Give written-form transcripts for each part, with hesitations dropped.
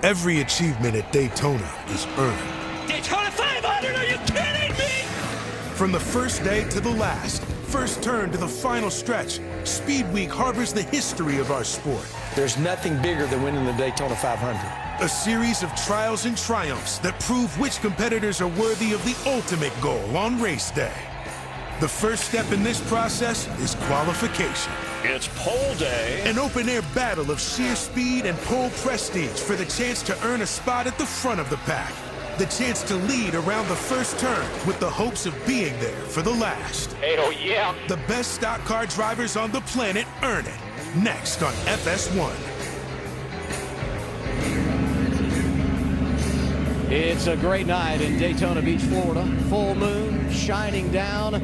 Every achievement at Daytona is earned. Daytona 500, are you kidding me? From the first day to the last, first turn to the final stretch, Speed Week harbors the history of our sport. There's nothing bigger than winning the Daytona 500. A series of trials and triumphs that prove which competitors are worthy of the ultimate goal on race day. The first step in this process is qualification. It's pole day. An open-air battle of sheer speed and pole prestige for the chance to earn a spot at the front of the pack. The chance to lead around the first turn with the hopes of being there for the last. Hell yeah. The best stock car drivers on the planet earn it. Next on FS1. It's a great night in Daytona Beach, Florida. Full moon shining down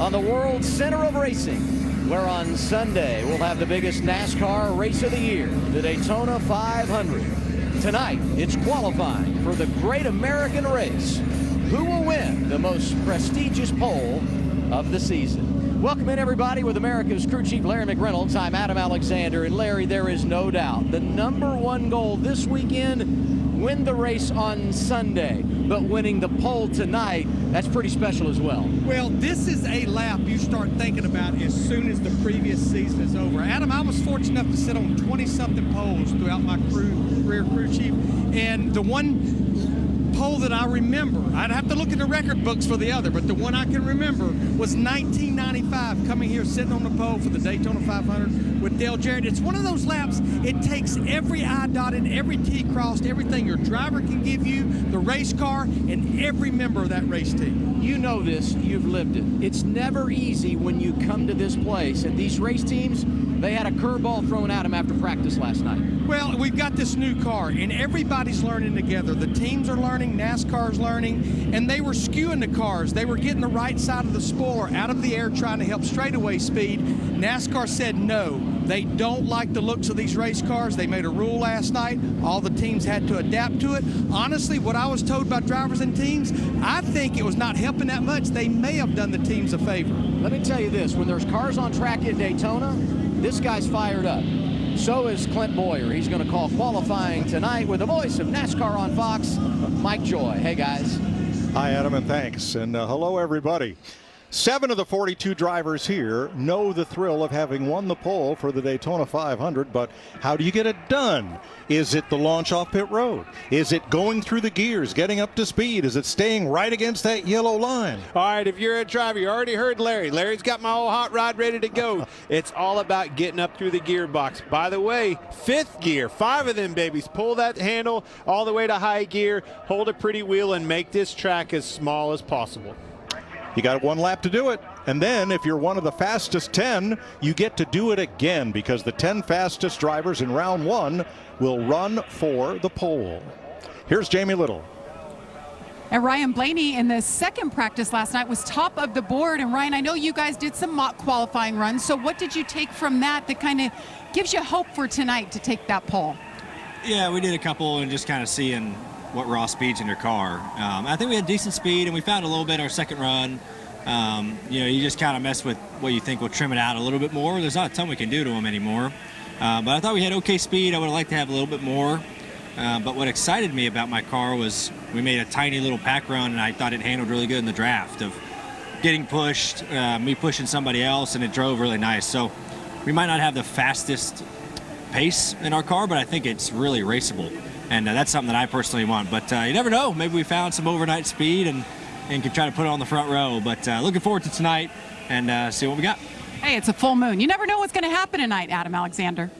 on the world center of racing, where on Sunday we'll have the biggest NASCAR race of the year, the Daytona 500. Tonight, it's qualifying for the Great American Race. Who will win the most prestigious pole of the season? Welcome in, everybody, with America's crew chief, Larry McReynolds. I'm Adam Alexander. And Larry, there is no doubt the #1 goal this weekend, win the race on Sunday, but winning the pole tonight, that's pretty special as well. Well, this is a lap you start thinking about as soon as the previous season is over. Adam, I was fortunate enough to sit on 20-something poles throughout my career crew chief, and the one pole that I remember, I'd have to look in the record books for the other, but the one I can remember was 1995, coming here sitting on the pole for the Daytona 500 with Dale Jarrett. It's one of those laps, it takes every I dotted, every T crossed, everything your driver can give you, the race car, and every member of that race team. You know this, you've lived it. It's never easy when you come to this place, and these race teams, they had a curveball thrown at them after practice last night. Well, we've got this new car, and everybody's learning together. The teams are learning, NASCAR's learning, and they were skewing the cars. They were getting the right side of the spoiler out of the air trying to help straightaway speed. NASCAR said no. They don't like the looks of these race cars. They made a rule last night. All the teams had to adapt to it. Honestly, what I was told by drivers and teams, I think it was not helping that much. They may have done the teams a favor. Let me tell you this, when there's cars on track in Daytona, this guy's fired up. So is Clint Boyer. He's going to call qualifying tonight with the voice of NASCAR on Fox, Mike Joy. Hey, guys. Hi, Adam, and thanks. And hello, everybody. 7 of the 42 drivers here know the thrill of having won the pole for the Daytona 500, but how do you get it done? Is it the launch off pit road? Is it going through the gears, getting up to speed? Is it staying right against that yellow line? All right, if you're a driver, you already heard Larry. Larry's got my old hot rod ready to go. It's all about getting up through the gearbox. By the way, 5th gear, 5 of them babies. Pull that handle all the way to high gear, hold a pretty wheel, and make this track as small as possible. You got 1 lap to do it. And then if you're one of the fastest 10, you get to do it again because the 10 fastest drivers in round 1 will run for the pole. Here's Jamie Little. And Ryan Blaney in the second practice last night was top of the board. And Ryan, I know you guys did some mock qualifying runs. So what did you take from that kind of gives you hope for tonight to take that pole? Yeah, we did a couple and just kind of seeing what raw speed's in your car. I think we had decent speed, and we found a little bit our second run. You just kind of mess with what you think will trim it out a little bit more. There's not a ton we can do to them anymore. But I thought we had okay speed. I would have liked to have a little bit more. But what excited me about my car was we made a tiny little pack run, and I thought it handled really good in the draft of getting pushed, me pushing somebody else, and it drove really nice. So we might not have the fastest pace in our car, but I think it's really raceable. And that's something that I personally want. But you never know. Maybe we found some overnight speed and can try to put it on the front row. But looking forward to tonight and see what we got. Hey, it's a full moon. You never know what's going to happen tonight, Adam Alexander.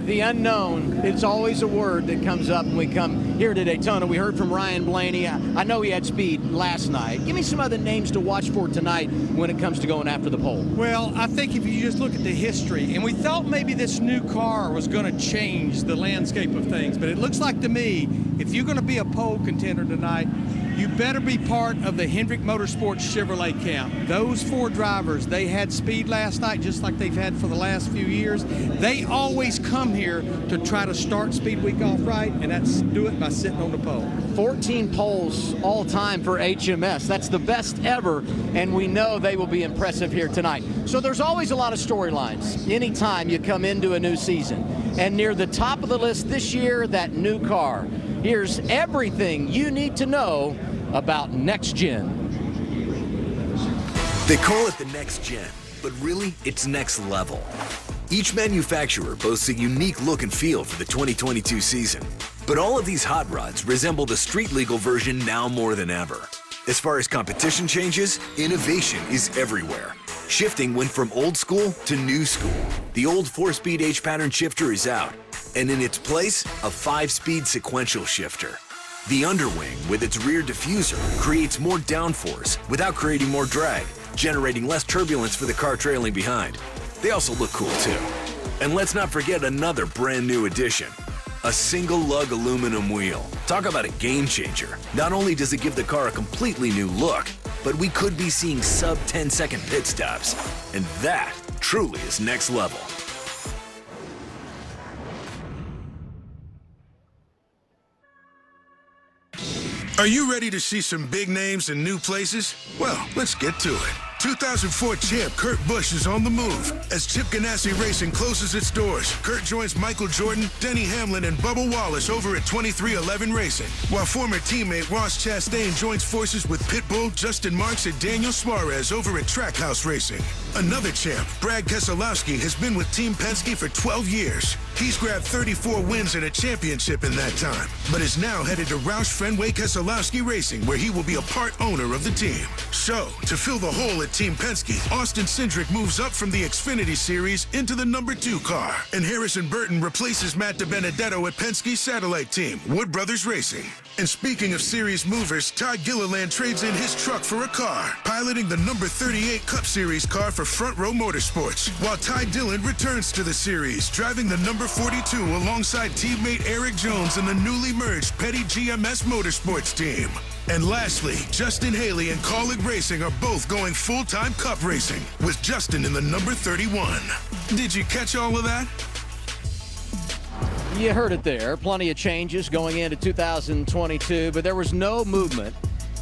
The unknown, it's always a word that comes up when we come here to Daytona. We heard from Ryan Blaney. I know he had speed last night. Give me some other names to watch for tonight when it comes to going after the pole. Well, I think if you just look at the history, and we thought maybe this new car was going to change the landscape of things, but it looks like to me, if you're going to be a pole contender tonight, you better be part of the Hendrick Motorsports Chevrolet camp. Those 4 drivers, they had speed last night just like they've had for the last few years. They always come here to try to start Speed Week off right, and that's do it by sitting on the pole. 14 poles all time for HMS. That's the best ever, and we know they will be impressive here tonight. So there's always a lot of storylines anytime you come into a new season. And near the top of the list this year, that new car. Here's everything you need to know about Next Gen. They call it the Next Gen, but really, it's next level. Each manufacturer boasts a unique look and feel for the 2022 season. But all of these hot rods resemble the street-legal version now more than ever. As far as competition changes, innovation is everywhere. Shifting went from old school to new school. The old 4-speed H-pattern shifter is out, and in its place, a 5-speed sequential shifter. The underwing, with its rear diffuser, creates more downforce without creating more drag, generating less turbulence for the car trailing behind. They also look cool too. And let's not forget another brand new addition. A single lug aluminum wheel. Talk about a game changer. Not only does it give the car a completely new look, but we could be seeing sub 10-second pit stops. And that truly is next level. Are you ready to see some big names in new places? Well, let's get to it. 2004 champ Kurt Busch is on the move as Chip Ganassi Racing closes its doors. Kurt joins Michael Jordan, Denny Hamlin, and Bubba Wallace over at 2311 Racing, while former teammate Ross Chastain joins forces with Pitbull, Justin Marks, and Daniel Suarez over at Trackhouse Racing. Another champ, Brad Keselowski, has been with Team Penske for 12 years. He's grabbed 34 wins and a championship in that time, but is now headed to Roush Fenway Keselowski Racing, where he will be a part owner of the team. So, to fill the hole at Team Penske, Austin Cindric moves up from the Xfinity Series into the number 2 car, and Harrison Burton replaces Matt DiBenedetto at Penske's satellite team, Wood Brothers Racing. And speaking of series movers, Todd Gilliland trades in his truck for a car, piloting the number 38 Cup Series car for Front Row Motorsports, while Ty Dillon returns to the series, driving the number 42 alongside teammate Eric Jones in the newly merged Petty GMS Motorsports team. And lastly, Justin Haley and Kaulig Racing are both going full-time Cup racing, with Justin in the number 31. Did you catch all of that? You heard it there. Plenty of changes going into 2022, but there was no movement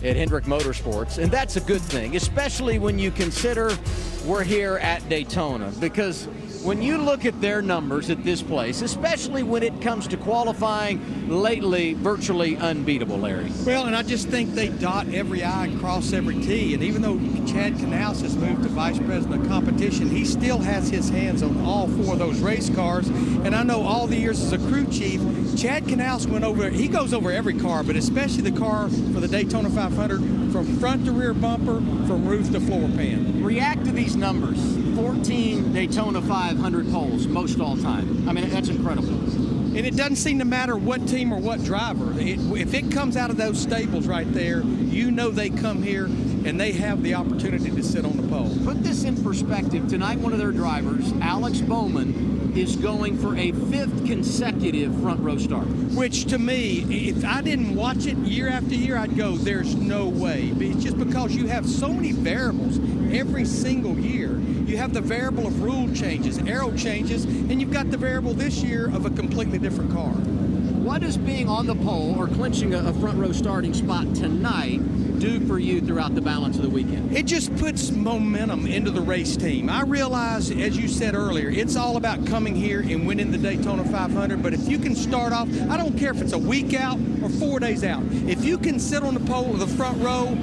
at Hendrick Motorsports, and that's a good thing, especially when you consider we're here at Daytona, because when you look at their numbers at this place, especially when it comes to qualifying, lately virtually unbeatable, Larry. Well, and I just think they dot every I and cross every T. And even though Chad Knaus has moved to Vice President of Competition, he still has his hands on all 4 of those race cars. And I know all the years as a crew chief, Chad Knaus went over, he goes over every car, but especially the car for the Daytona 500, from front to rear bumper, from roof to floor pan. React to these numbers. 14 Daytona 500 poles, most all time. I mean, that's incredible. And it doesn't seem to matter what team or what driver. If it comes out of those stables right there, you know they come here and they have the opportunity to sit on the pole. Put this in perspective. Tonight, one of their drivers, Alex Bowman, is going for a 5th consecutive front row start. Which to me, if I didn't watch it year after year, I'd go, there's no way. But it's just because you have so many variables every single year. You have the variable of rule changes, aero changes, and you've got the variable this year of a completely different car. What does being on the pole or clinching a front row starting spot tonight do for you throughout the balance of the weekend? It just puts momentum into the race team. I realize, as you said earlier, it's all about coming here and winning the Daytona 500, but if you can start off, I don't care if it's a week out or 4 days out, if you can sit on the pole or the front row,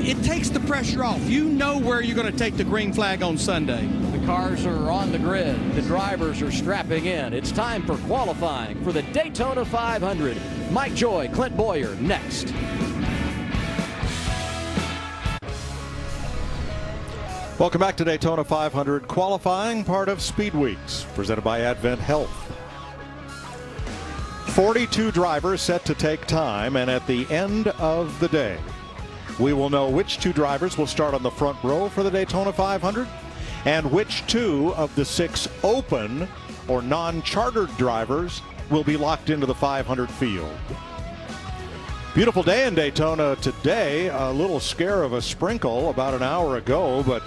it takes the pressure off. You know where you're going to take the green flag on Sunday. The cars are on the grid. The drivers are strapping in. It's time for qualifying for the Daytona 500. Mike Joy, Clint Boyer, next. Welcome back to Daytona 500 qualifying, part of Speed Weeks, presented by Advent Health. 42 drivers set to take time, and at the end of the day, we will know which 2 drivers will start on the front row for the Daytona 500 and which 2 of the 6 open or non-chartered drivers will be locked into the 500 field. Beautiful day in Daytona today. A little scare of a sprinkle about an hour ago, but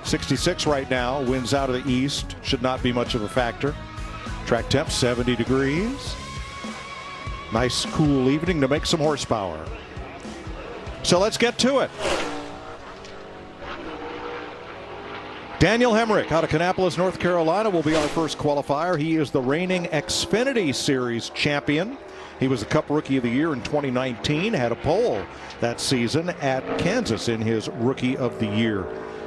66 right now. Winds out of the east. Should not be much of a factor. Track temp 70 degrees. Nice cool evening to make some horsepower. So let's get to it. Daniel Hemrick out of Kannapolis, North Carolina will be our first qualifier. He is the reigning Xfinity Series champion. He was the Cup Rookie of the Year in 2019, had a pole that season at Kansas in his Rookie of the Year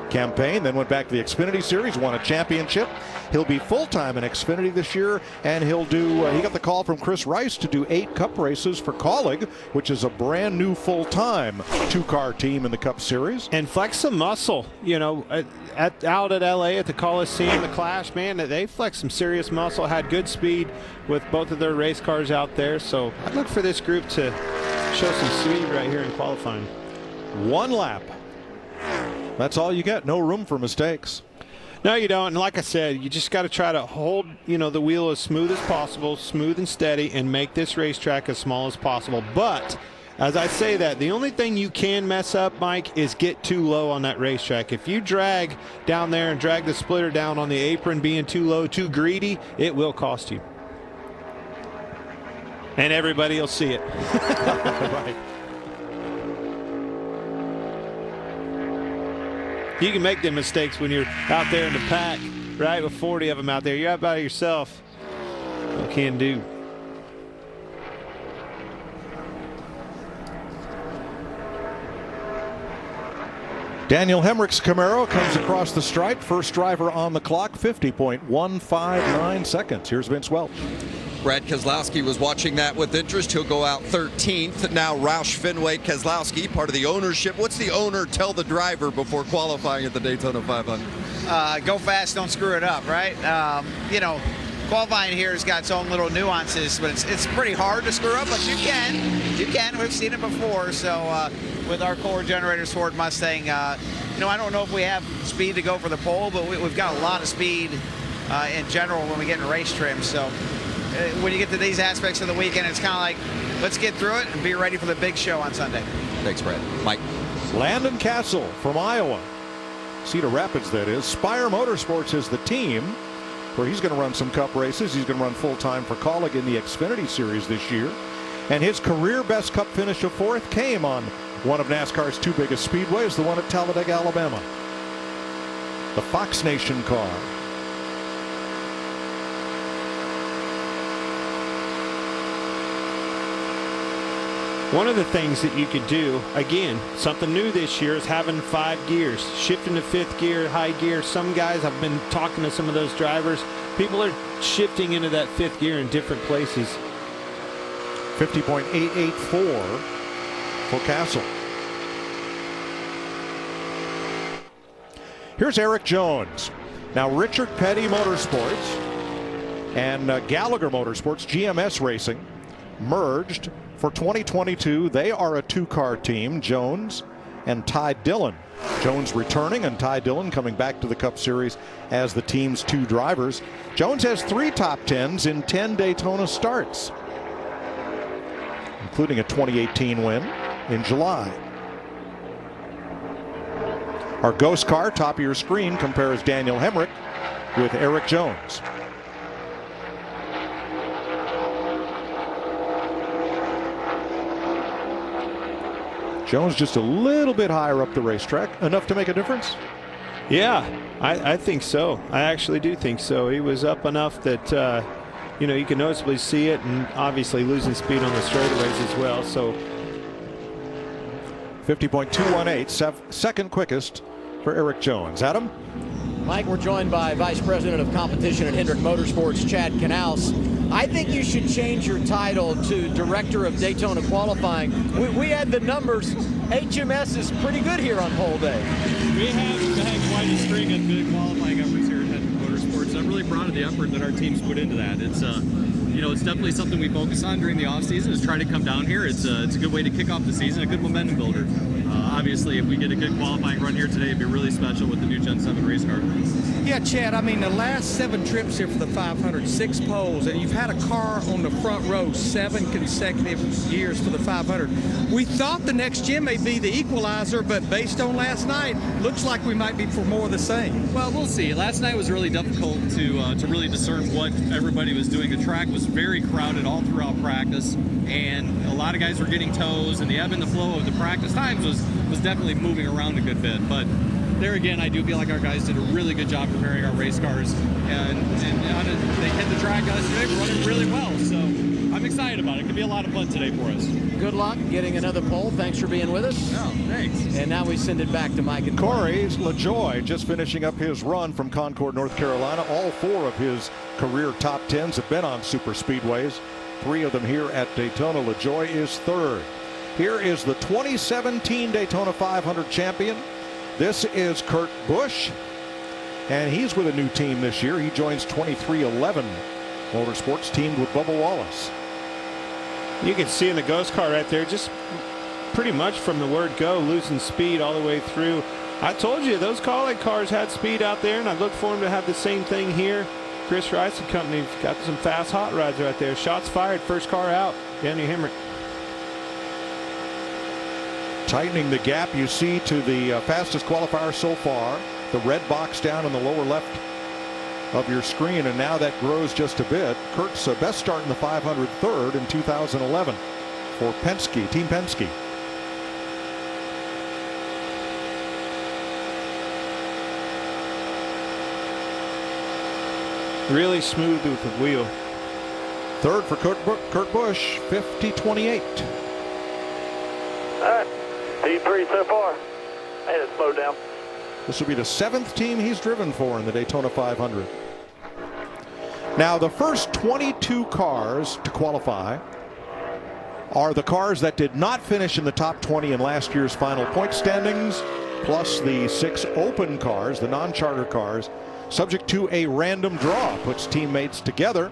campaign, then went back to the Xfinity Series, won a championship. He'll be full-time in Xfinity this year, and he'll do, he got the call from Chris Rice to do 8 Cup races for Colleague, which is a brand new full-time 2-car team in the Cup Series. And flex some muscle, you know, out at LA at the Coliseum, the Clash, man, they flexed some serious muscle, had good speed with both of their race cars out there. So I'd look for this group to show some speed right here in qualifying. 1 lap. That's all you get. No room for mistakes. No, you don't. And like I said, you just got to try to hold, you know, the wheel as smooth as possible, smooth and steady, and make this racetrack as small as possible. But as I say that, the only thing you can mess up, Mike, is get too low on that racetrack. If you drag down there and drag the splitter down on the apron, being too low, too greedy, it will cost you. And everybody will see it. Right. You can make them mistakes when you're out there in the pack, right, with 40 of them out there. You're out by yourself. You can do. Daniel Hemrick's Camaro comes across the stripe. First driver on the clock, 50.159 seconds. Here's Vince Welch. Brad Keselowski was watching that with interest. He'll go out 13th. Now Roush Fenway Keselowski, part of the ownership. What's the owner tell the driver before qualifying at the Daytona 500? Go fast, don't screw it up, right? You know, qualifying here has got its own little nuances, but it's pretty hard to screw up, but you can. We've seen it before. So with our core generators Ford Mustang, you know, I don't know if we have speed to go for the pole, but we've got a lot of speed in general when we get in race trim. So when you get to these aspects of the weekend, it's kind of like, let's get through it and be ready for the big show on Sunday. Thanks, Brad. Mike. Landon Castle from Iowa. Cedar Rapids, that is. Spire Motorsports is the team where he's going to run some Cup races. He's going to run full-time for Colleague in the Xfinity Series this year. And his career best Cup finish of 4th came on one of NASCAR's 2 biggest speedways, the one at Talladega, Alabama. The Fox Nation car. One of the things that you could do, again, something new this year, is having 5 gears, shifting to 5th gear, high gear. Some guys, I've been talking to some of those drivers, people are shifting into that 5th gear in different places. 50.884 for Castle. Here's Eric Jones. Now, Richard Petty Motorsports and Gallagher Motorsports, GMS Racing, merged for 2022. They are a 2-car team, Jones and Ty Dillon. Jones returning and Ty Dillon coming back to the Cup Series as the team's 2 drivers. Jones has 3 top 10s in 10 Daytona starts, including a 2018 win in July. Our ghost car, top of your screen, compares Daniel Hemrick with Eric Jones. Jones just a little bit higher up the racetrack, enough to make a difference? Yeah, I think so. I actually do think so. He was up enough that, you know, you can noticeably see it, and obviously losing speed on the straightaways as well. So 50.218, second quickest for Eric Jones. Adam? Mike, we're joined by Vice President of Competition at Hendrick Motorsports, Chad Knaus. I think you should change your title to Director of Daytona Qualifying. We had the numbers. HMS is pretty good here on pole day. We have had quite a string of good qualifying efforts here at Hendrick Motorsports. I'm really proud of the effort that our team's put into that. It's you know, it's definitely something we focus on during the off season, is try to come down here. It's a good way to kick off the season, a good momentum builder. Obviously, if we get a good qualifying run here today, it'd be really special with the new Gen 7 race car. Yeah, Chad, I mean, the last 7 trips here for the 500, 6 poles, and you've had a car on the front row 7 consecutive years for the 500. We thought the next gen may be the equalizer, but based on last night, looks like we might be for more of the same. Well, we'll see. Last night was really difficult to really discern what everybody was doing. The track was very crowded all throughout practice, and a lot of guys were getting toes, and the ebb and the flow of the practice times was definitely moving around a good bit. But there again, I do feel like our guys did a really good job preparing our race cars, and they hit the track yesterday running really well. So I'm excited about it. It could be a lot of fun today for us. Good luck getting another pole. Thanks for being with us. Oh, thanks. And now we send it back to Mike and Corey LaJoie just finishing up his run from Concord, North Carolina. All 4 of his career top 10s have been on super speedways. 3 of them here at Daytona. LaJoie is 3rd. Here is the 2017 Daytona 500 champion. This is Kurt Busch, and he's with a new team this year. He joins 2311 Motorsports, teamed with Bubba Wallace. You can see in the ghost car right there, just pretty much from the word go, losing speed all the way through. I told you those Colleague cars had speed out there, and I look for them to have the same thing here. Chris Rice and company got some fast hot rods right there. Shots fired, first car out. Danny Hemrick. Tightening the gap you see to the fastest qualifier so far. The red box down in the lower left of your screen, and now that grows just a bit. Kurt's best start in the 500, 3rd in 2011 for Penske, Team Penske. Really smooth with the wheel. 3rd for Kurt Busch, 50-28. All right, P3 so far. Hey, it slowed down. This will be the 7th team he's driven for in the Daytona 500. Now, the first 22 cars to qualify are the cars that did not finish in the top 20 in last year's final point standings, plus the 6 open cars, the non-charter cars, subject to a random draw. Puts teammates together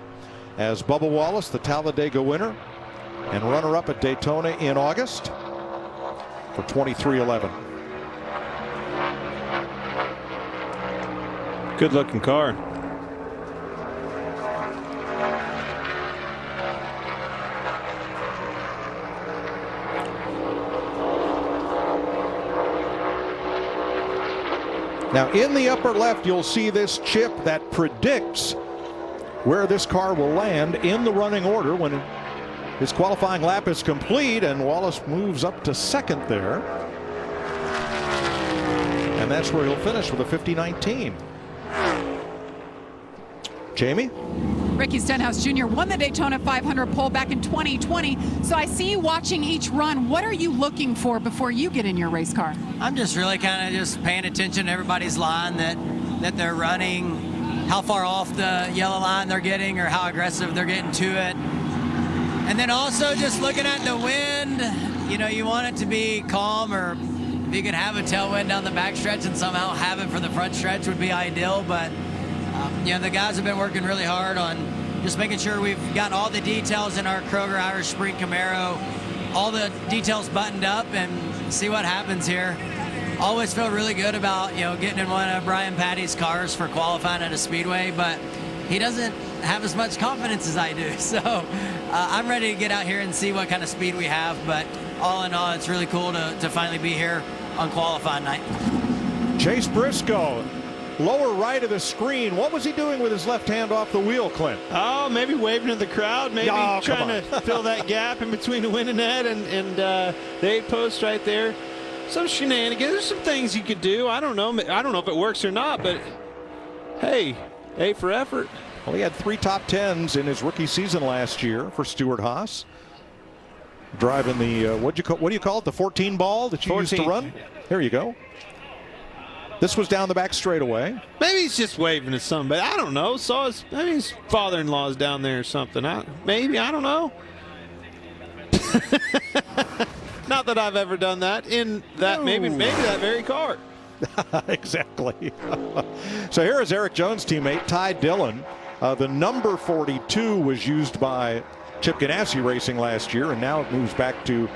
as Bubba Wallace, the Talladega winner and runner-up at Daytona in August for 2311. Good looking car. Now in the upper left you'll see this chip that predicts where this car will land in the running order when his qualifying lap is complete, and Wallace moves up to 2nd there. And that's where he'll finish with a 50-19. Jamie? Ricky Stenhouse Jr. won the Daytona 500 pole back in 2020. So I see you watching each run. What are you looking for before you get in your race car? I'm just really kind of just paying attention to everybody's line that they're running, how far off the yellow line they're getting or how aggressive they're getting to it. And then also just looking at the wind. You know, you want it to be calm, or if you could have a tailwind down the back stretch and somehow have it for the front stretch would be ideal. But you know, the guys have been working really hard on just making sure we've got all the details in our Kroger Irish Spring Camaro, all the details buttoned up, and see what happens here. Always feel really good about, you know, getting in one of Brian Patty's cars for qualifying at a speedway, but he doesn't have as much confidence as I do. So I'm ready to get out here and see what kind of speed we have. But all in all, it's really cool to finally be here on qualifying night. Chase Briscoe, lower right of the screen. What was he doing with his left hand off the wheel, Clint? Oh, maybe waving to the crowd, maybe trying to fill that gap in between the winning net and the 8 post right there. Some shenanigans. There's some things you could do. I don't know if it works or not, but hey, A for effort. Well, he had 3 top 10s in his rookie season last year for Stuart Haas. Driving the what do you call it? The 14 ball that you used to run. There you go. This was down the back straightaway. Maybe he's just waving to somebody. I don't know. Maybe his father-in-law's down there or something. Maybe, I don't know. Not that I've ever done that in that maybe that very car. Exactly. So here is Eric Jones' teammate Ty Dillon. The number 42 was used by Chip Ganassi Racing last year, and now it moves back to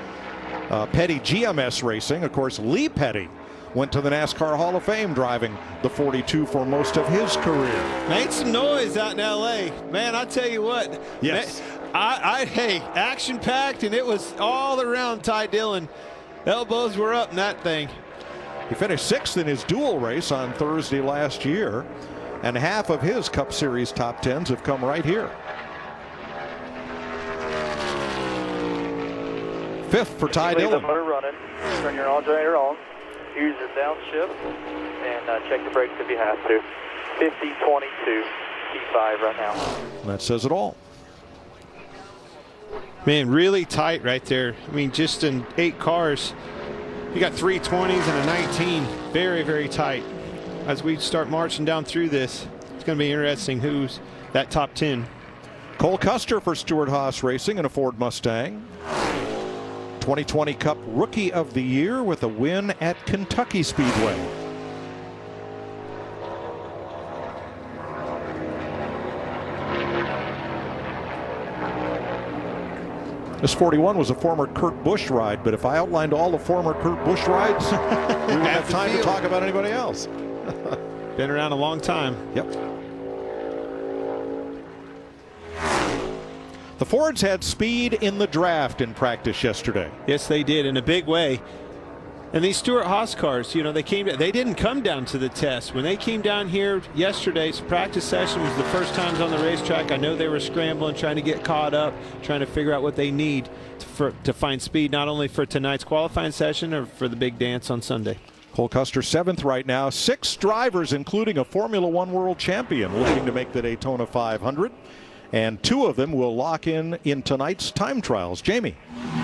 Petty GMS Racing. Of course, Lee Petty went to the NASCAR Hall of Fame driving the 42 for most of his career. Made some noise out in L.A. Man, I tell you what. Yes. Hey, action-packed, and it was all around Ty Dillon. Elbows were up in that thing. He finished 6th in his dual race on Thursday last year, and half of his Cup Series top 10s have come right here. 5th for Ty Dillon. The motor running. Turn your alternator on. use your downshift, and check the brakes if you have to. 50-22, T5 right now. That says it all. Man, really tight right there. I mean, just in 8 cars, you got 3 20s and a 19. Very, very tight. As we start marching down through this, it's going to be interesting who's that top 10. Cole Custer for Stewart-Haas Racing in a Ford Mustang. 2020 Cup Rookie of the Year with a win at Kentucky Speedway. This 41 was a former Kurt Busch ride, but if I outlined all the former Kurt Busch rides, we wouldn't have time to talk about anybody else. Been around a long time. Yep. The Fords had speed in the draft in practice yesterday. Yes, they did, in a big way. And these Stewart-Haas cars, you know, they didn't come down to the test. When they came down here yesterday's practice session was the first times on the racetrack. I know they were scrambling, trying to get caught up, trying to figure out what they need to find speed, not only for tonight's qualifying session or for the big dance on Sunday. Cole Custer 7th right now. 6 drivers, including a Formula One world champion, looking to make the Daytona 500. And 2 of them will lock in tonight's time trials. Jamie.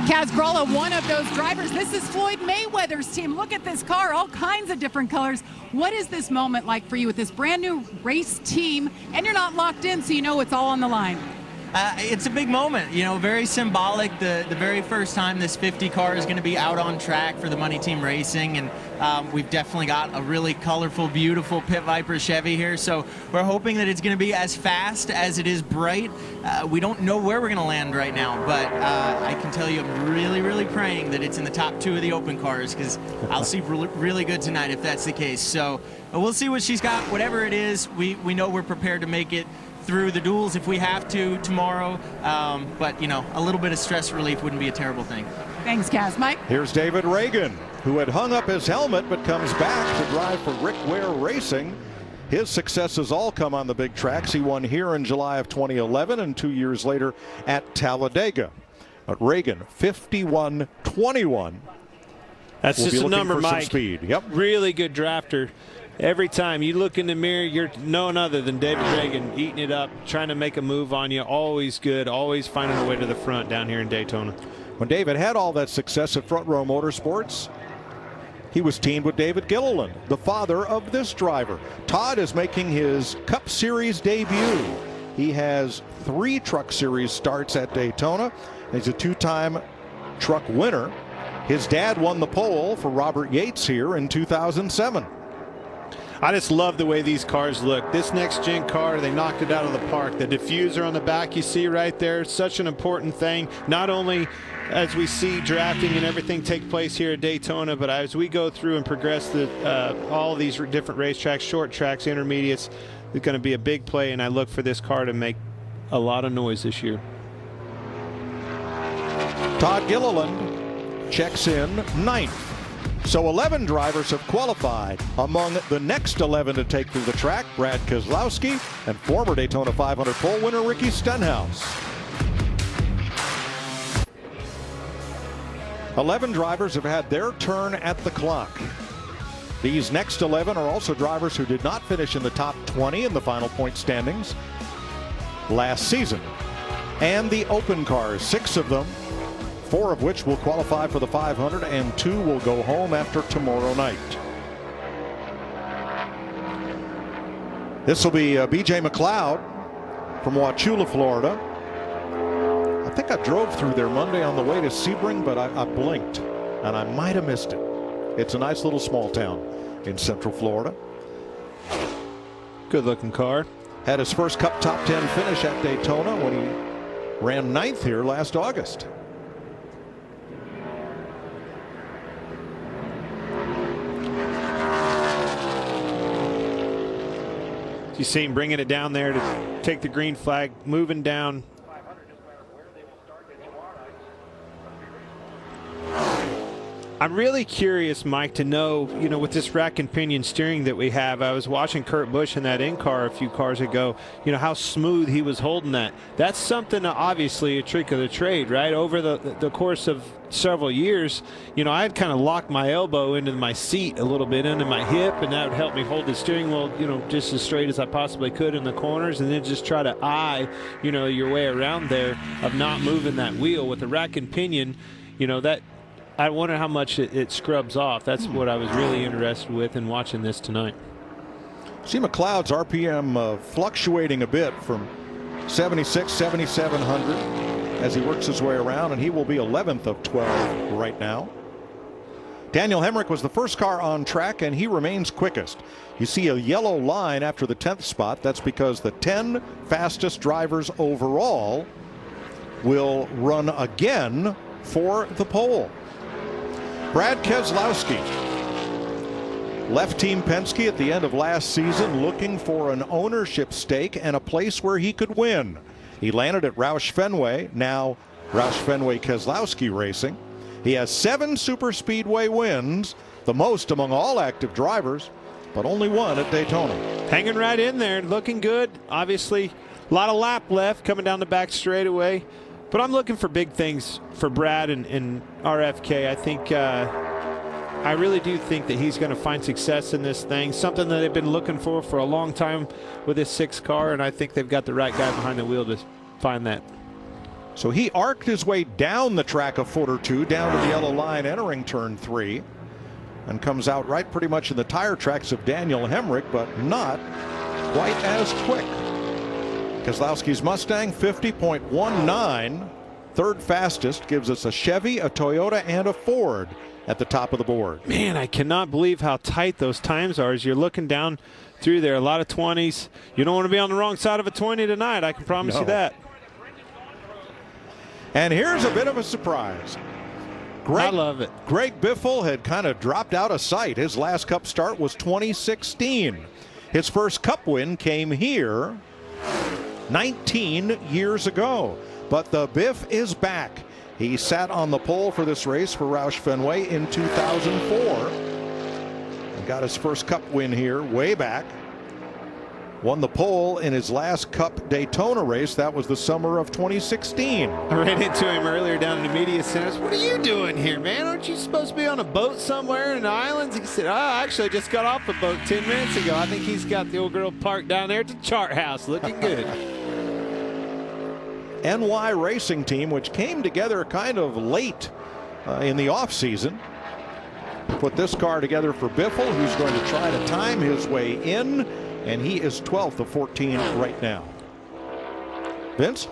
Kaz Gralla, one of those drivers. This is Floyd Mayweather's team. Look at this car, all kinds of different colors. What is this moment like for you with this brand new race team? And you're not locked in, so you know it's all on the line. It's a big moment, you know, very symbolic. The very first time this 50 car is going to be out on track for the Money Team Racing, and we've definitely got a really colorful, beautiful Pit Viper Chevy here. So we're hoping that it's going to be as fast as it is bright. We don't know where we're going to land right now, but I can tell you I'm really, really praying that it's in the top 2 of the open cars, because I'll see really good tonight if that's the case. So we'll see what she's got. Whatever it is, we know we're prepared to make it through the duels if we have to tomorrow, but you know, a little bit of stress relief wouldn't be a terrible thing. Thanks, Kaz. Mike? Here's David Reagan, who had hung up his helmet but comes back to drive for Rick Ware Racing. His successes all come on the big tracks. He won here in July of 2011 and 2 years later at Talladega. But Reagan, 51-21. That's just a number, Mike. Speed. Yep. Really good drafter. Every time you look in the mirror, you're no one other than David Reagan, eating it up, trying to make a move on you. Always good, always finding a way to the front down here in Daytona. When David had all that success at Front Row Motorsports, he was teamed with David Gilliland, the father of this driver. Todd is making his Cup Series debut. He has 3 Truck Series starts at Daytona. He's a 2-time truck winner. His dad won the pole for Robert Yates here in 2007. I just love the way these cars look. This next gen car, they knocked it out of the park. The diffuser on the back you see right there, such an important thing. Not only as we see drafting and everything take place here at Daytona, but as we go through and progress all these different racetracks, short tracks, intermediates, it's going to be a big play, and I look for this car to make a lot of noise this year. Todd Gilliland checks in 9th. So 11 drivers have qualified. Among the next 11 to take through the track, Brad Keselowski and former Daytona 500 pole winner Ricky Stenhouse. 11 drivers have had their turn at the clock. These next 11 are also drivers who did not finish in the top 20 in the final point standings last season. And the open cars, 6 of them, 4 of which will qualify for the 500 and 2 will go home after tomorrow night. This will be B.J. McLeod from Wauchula, Florida. I think I drove through there Monday on the way to Sebring, but I blinked and I might have missed it. It's a nice little small town in Central Florida. Good looking car. Had his first Cup top 10 finish at Daytona when he ran 9th here last August. You see him bringing it down there to take the green flag, moving down. I'm really curious, Mike, to know, with this rack and pinion steering that we have, I was watching Kurt Busch in that in-car a few cars ago, how smooth he was holding that. That's something, obviously, a trick of the trade, right? Over the course of several years, I had kind of locked my elbow into my seat a little bit, into my hip, and that would help me hold the steering wheel, just as straight as I possibly could in the corners, and then just try to eye, your way around there of not moving that wheel. With the rack and pinion, that I wonder how much it scrubs off. That's what I was really interested with in watching this tonight. See McLeod's RPM fluctuating a bit from 76, 7,700 as he works his way around, and he will be 11th of 12 right now. Daniel Hemrick was the first car on track, and he remains quickest. You see a yellow line after the 10th spot. That's because the 10 fastest drivers overall will run again for the pole. Brad Keselowski left Team Penske at the end of last season looking for an ownership stake and a place where he could win. He landed at Roush Fenway, now Roush Fenway Keselowski Racing. He has 7 super speedway wins, the most among all active drivers, but only 1 at Daytona. Hanging right in there, looking good. Obviously, a lot of lap left coming down the back straightaway. But I'm looking for big things for Brad and RFK. I really do think that he's going to find success in this thing, something that they've been looking for a long time with this 6 car, and I think they've got the right guy behind the wheel to find that. So he arced his way down the track a foot or two, down to the yellow line entering turn 3, and comes out right pretty much in the tire tracks of Daniel Hemrick, but not quite as quick. Keselowski's Mustang 50.19, third fastest, gives us a Chevy, a Toyota, and a Ford at the top of the board. Man, I cannot believe how tight those times are as you're looking down through there. A lot of 20s. You don't want to be on the wrong side of a 20 tonight, I can promise you that. And here's a bit of a surprise. I love it. Greg Biffle had kind of dropped out of sight. His last Cup start was 2016. His first Cup win came here 19 years ago. But the Biff is back. He sat on the pole for this race for Roush Fenway in 2004 and got his first Cup win here way back. Won the pole in his last Cup Daytona race. That was the summer of 2016. I ran into him earlier down in the media center. What are you doing here, man? Aren't you supposed to be on a boat somewhere in the islands? He said, actually, I just got off the boat 10 minutes ago. I think he's got the old girl parked down there at the chart house looking good. NY Racing Team, which came together kind of late in the offseason, put this car together for Biffle, who's going to try to time his way in, and he is 12th of 14 right now. Vince?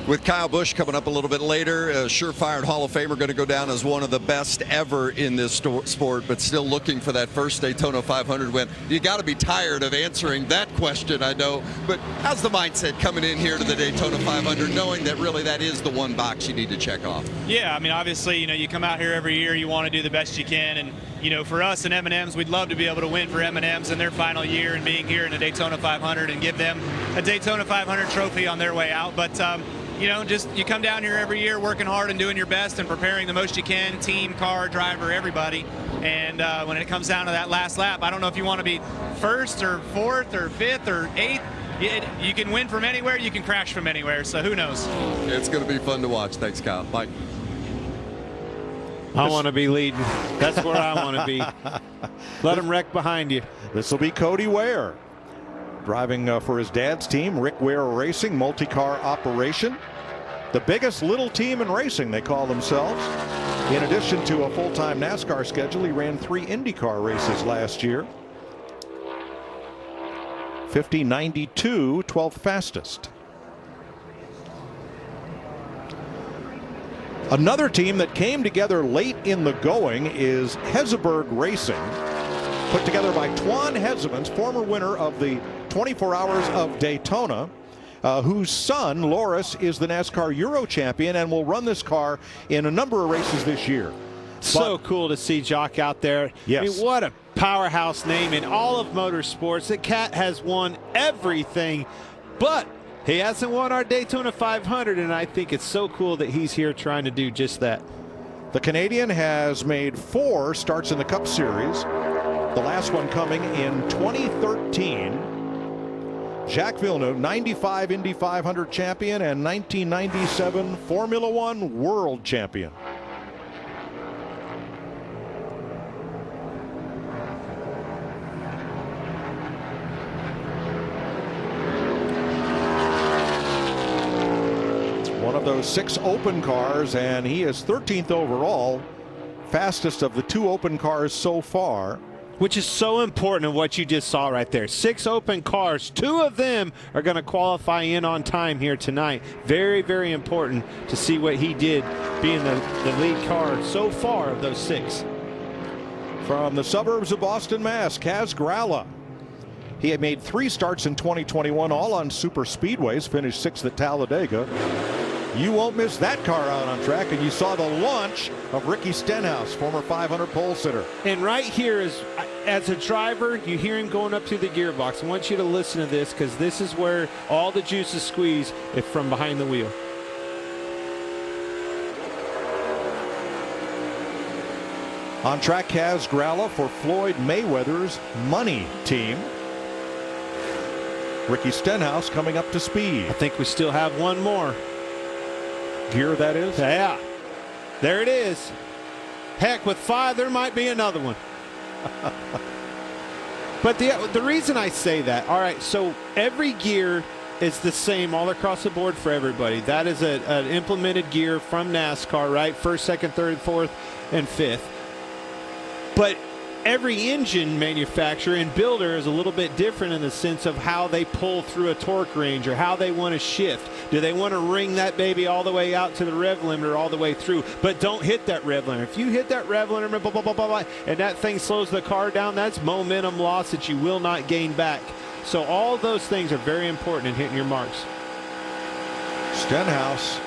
With Kyle Busch coming up a little bit later, a surefire Hall of Famer, going to go down as one of the best ever in this sport, but still looking for that first Daytona 500 win. You got to be tired of answering that question, I know, but how's the mindset coming in here to the Daytona 500, knowing that really that is the one box you need to check off? Yeah, I mean, obviously, you come out here every year, you want to do the best you can, and for us in M&M's, we'd love to be able to win for M&M's in their final year and being here in the Daytona 500 and give them a Daytona 500 trophy on their way out. But you come down here every year working hard and doing your best and preparing the most you can, team, car, driver, everybody. And when it comes down to that last lap, I don't know if you want to be first or fourth or fifth or eighth. You can win from anywhere, you can crash from anywhere, so who knows? It's going to be fun to watch. Thanks, Kyle. Mike? I want to be leading. That's where I want to be. Let him wreck behind you. This will be Cody Ware driving for his dad's team, Rick Ware Racing, multi-car operation. The biggest little team in racing, they call themselves. In addition to a full-time NASCAR schedule, he ran 3 IndyCar races last year. 50.92, 12th fastest. Another team that came together late in the going is Heseberg Racing, put together by Twan Hezemans, former winner of the 24 Hours of Daytona, whose son, Loris, is the NASCAR Euro champion and will run this car in a number of races this year. So cool to see Jock out there. Yes. I mean, what a powerhouse name in all of motorsports. The cat has won everything, but he hasn't won our Daytona 500, and I think it's so cool that he's here trying to do just that. The Canadian has made 4 starts in the Cup Series, the last one coming in 2013. Jacques Villeneuve, 95 Indy 500 champion and 1997 Formula One world champion. One of those 6 open cars, and he is 13th overall, fastest of the 2 open cars so far. Which is so important in what you just saw right there. 6 open cars, 2 of them are going to qualify in on time here tonight. Very, very important to see what he did being the lead car so far of those 6. From the suburbs of Boston, Mass, Kaz Gralla. He had made 3 starts in 2021, all on super speedways, finished 6th at Talladega. You won't miss that car out on track, and you saw the launch of Ricky Stenhouse, former 500 pole sitter. And right here is, as a driver, you hear him going up to the gearbox. I want you to listen to this, because this is where all the juice is squeezed from behind the wheel. On track, Kaz Gralla for Floyd Mayweather's Money team. Ricky Stenhouse coming up to speed. I think we still have one more. Gear, that is? Yeah. There it is. Heck, with 5, there might be another one. But the reason I say that, all right, so every gear is the same all across the board for everybody. That is an implemented gear from NASCAR, right? 1st, 2nd, 3rd, 4th, and 5th. But every engine manufacturer and builder is a little bit different in the sense of how they pull through a torque range or how they want to shift. Do they want to ring that baby all the way out to the rev limiter all the way through? But don't hit that rev limiter. If you hit that rev limiter, blah, blah, blah, blah, blah, and that thing slows the car down, that's momentum loss that you will not gain back. So all those things are very important in hitting your marks. Stenhouse.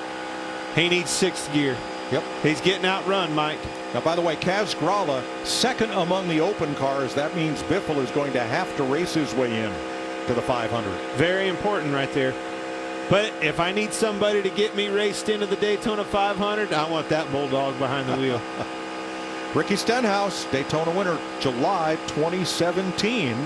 He needs 6th gear. Yep. He's getting outrun, Mike. Now, by the way, Kaz Gralla, 2nd among the open cars. That means Biffle is going to have to race his way in to the 500. Very important right there. But if I need somebody to get me raced into the Daytona 500, I want that bulldog behind the wheel. Ricky Stenhouse, Daytona winner, July 2017.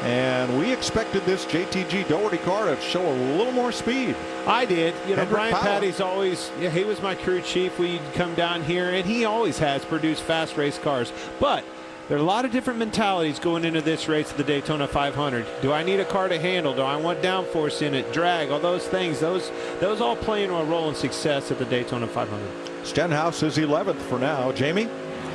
And we expected this JTG Doherty car to show a little more speed. I did. You know, Hendrick Brian Powell. Patty's always, he was my crew chief. We'd come down here, and he always has produced fast race cars. But there are a lot of different mentalities going into this race of the Daytona 500. Do I need a car to handle? Do I want downforce in it, drag, all those things? Those all play into a role in success at the Daytona 500. Stenhouse is 11th for now. Jamie?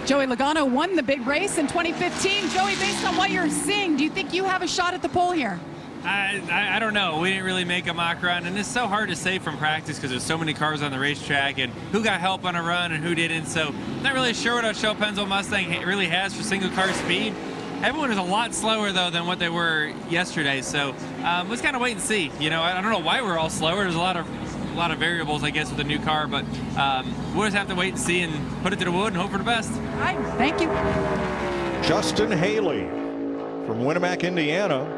Joey Logano won the big race in 2015. Joey, based on what you're seeing, do you think you have a shot at the pole here? I don't know. We didn't really make a mock run, and it's so hard to say from practice because there's so many cars on the racetrack and who got help on a run and who didn't. So not really sure what a Shell Pennzoil Mustang really has for single car speed. Everyone is a lot slower though than what they were yesterday. So let's kind of wait and see. You know, I don't know why we're all slower. There's a lot of variables, I guess, with the new car, but we'll just have to wait and see and put it to the wood and hope for the best. All right, thank you. Justin Haley from Winamac, Indiana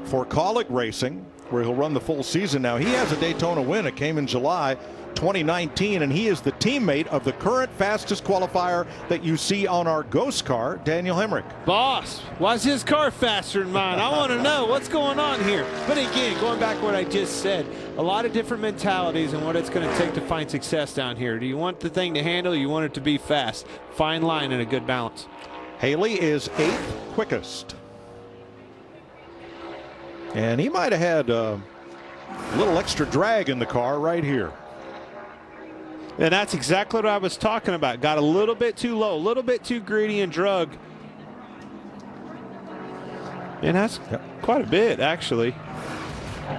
for Colleague Racing, where he'll run the full season now. He has a Daytona win. It came in July 2019, and he is the teammate of the current fastest qualifier that you see on our Ghost car, Daniel Hemrick. Boss, why is his car faster than mine? I want to know what's going on here. But again, going back to what I just said, a lot of different mentalities and what it's going to take to find success down here. Do you want the thing to handle? You want it to be fast. Fine line and a good balance. Haley is 8th quickest. And he might have had a little extra drag in the car right here. And that's exactly what I was talking about. Got a little bit too low, a little bit too greedy and drug. And that's quite a bit, actually.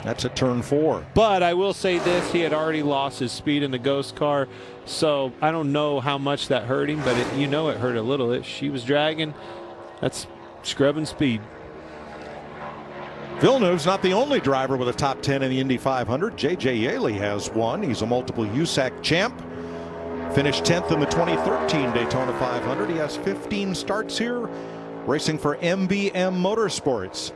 That's at turn 4. But I will say this, he had already lost his speed in the Ghost car, so I don't know how much that hurt him, but it hurt a little. She was dragging. That's scrubbing speed. Villeneuve's not the only driver with a top 10 in the Indy 500. J.J. Yaley has one. He's a multiple USAC champ. Finished 10th in the 2013 Daytona 500. He has 15 starts here, racing for MBM Motorsports.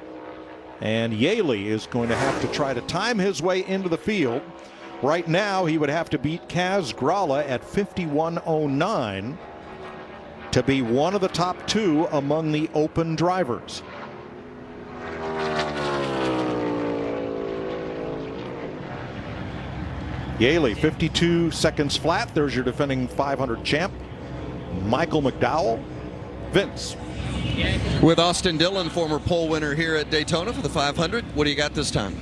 And Yaley is going to have to try to time his way into the field Right now, he would have to beat Kaz Gralla at 51.09 to be one of the top 2 among the open drivers. Yaley, 52 seconds flat. There's your defending 500 champ, Michael McDowell. Vince. With Austin Dillon, former pole winner here at Daytona for the 500. What do you got this time?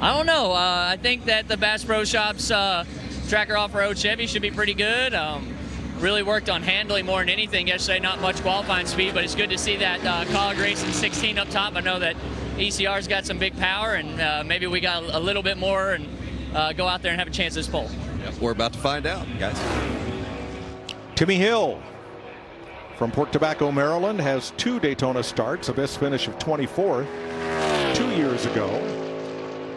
I don't know. I think that the Bass Pro Shops Tracker Off-Road Chevy should be pretty good. Really worked on handling more than anything yesterday. Not much qualifying speed, but it's good to see that Cog Racing 16 up top. I know that ECR's got some big power, and maybe we got a little bit more and go out there and have a chance this pole. Yep, we're about to find out, guys. Timmy Hill from Port Tobacco, Maryland, has 2 Daytona starts, a best finish of 24th 2 years ago.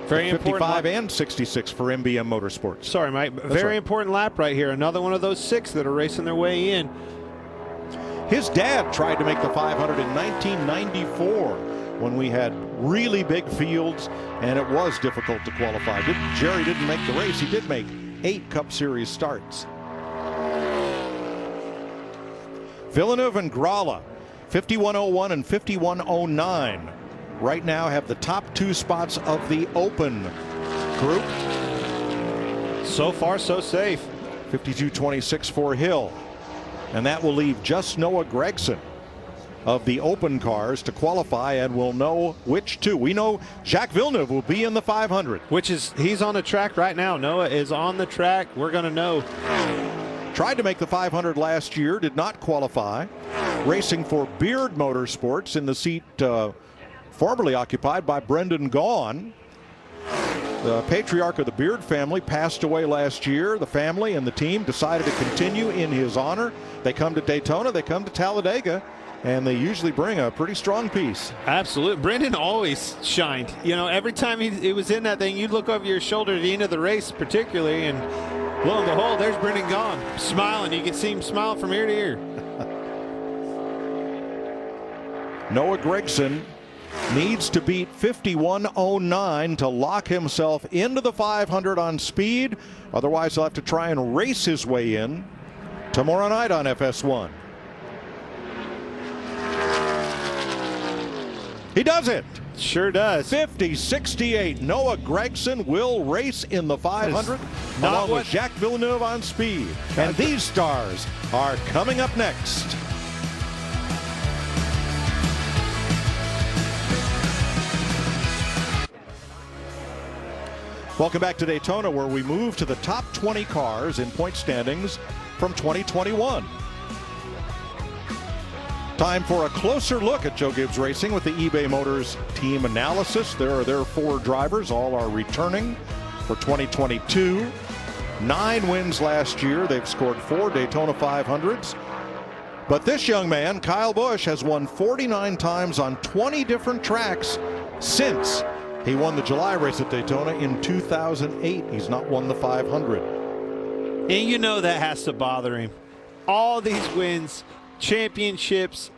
Very 55 and 66 for MBM Motorsports. Sorry, Mike. Very important lap right here. Another one of those 6 that are racing their way in. His dad tried to make the 500 in 1994 when we had really big fields and it was difficult to qualify. Jerry didn't make the race. He did make 8 Cup Series starts. Villeneuve and Gralla, 51.01 and 51.09. Right now have the top 2 spots of the open group. So far, so safe. 52.26 for Hill. And that will leave just Noah Gragson of the open cars to qualify, and we'll know which 2. We know Jacques Villeneuve will be in the 500. He's on the track right now. Noah is on the track. We're going to know. Tried to make the 500 last year, did not qualify. Racing for Beard Motorsports in the seat formerly occupied by Brendan Gaughan. The patriarch of the Beard family passed away last year. The family and the team decided to continue in his honor. They come to Daytona, they come to Talladega, and they usually bring a pretty strong piece. Absolutely. Brendan always shined. You know, every time he was in that thing, you'd look over your shoulder at the end of the race particularly, and lo and behold, there's Brendan Gaughan smiling. You can see him smile from ear to ear. Noah Gragson needs to beat 51.09 to lock himself into the 500 on speed. Otherwise, he'll have to try and race his way in tomorrow night on FS1. He does it. Sure does. 50.68. Noah Gragson will race in the 500 along with Jacques Villeneuve on speed. And these stars are coming up next. Welcome back to Daytona, where we move to the top 20 cars in point standings from 2021. Time for a closer look at Joe Gibbs Racing with the eBay Motors team analysis. There are their 4 drivers. All are returning for 2022. 9 wins last year. They've scored 4 Daytona 500s. But this young man, Kyle Busch, has won 49 times on 20 different tracks since he won the July race at Daytona in 2008. He's not won the 500. And you know that has to bother him. All these wins, championships,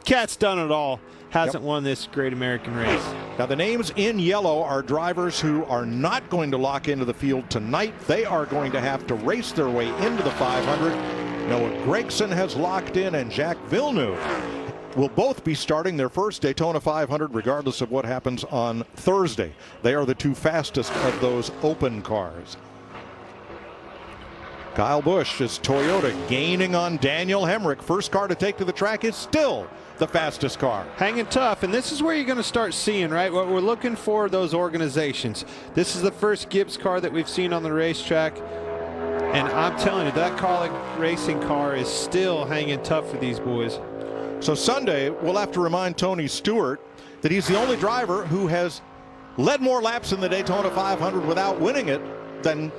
cat's done it all. Hasn't won this great American race. Now the names in yellow are drivers who are not going to lock into the field tonight. They are going to have to race their way into the 500. Noah Gragson has locked in, and Jacques Villeneuve will both be starting their first Daytona 500 regardless of what happens on Thursday. They are the 2 fastest of those open cars. Kyle Busch is Toyota gaining on Daniel Hemrick. First car to take to the track is still the fastest car. Hanging tough, and this is where you're going to start seeing, right, what we're looking for, those organizations. This is the first Gibbs car that we've seen on the racetrack, and I'm telling you, that Kaulig racing car is still hanging tough for these boys. So Sunday, we'll have to remind Tony Stewart that he's the only driver who has led more laps in the Daytona 500 without winning it than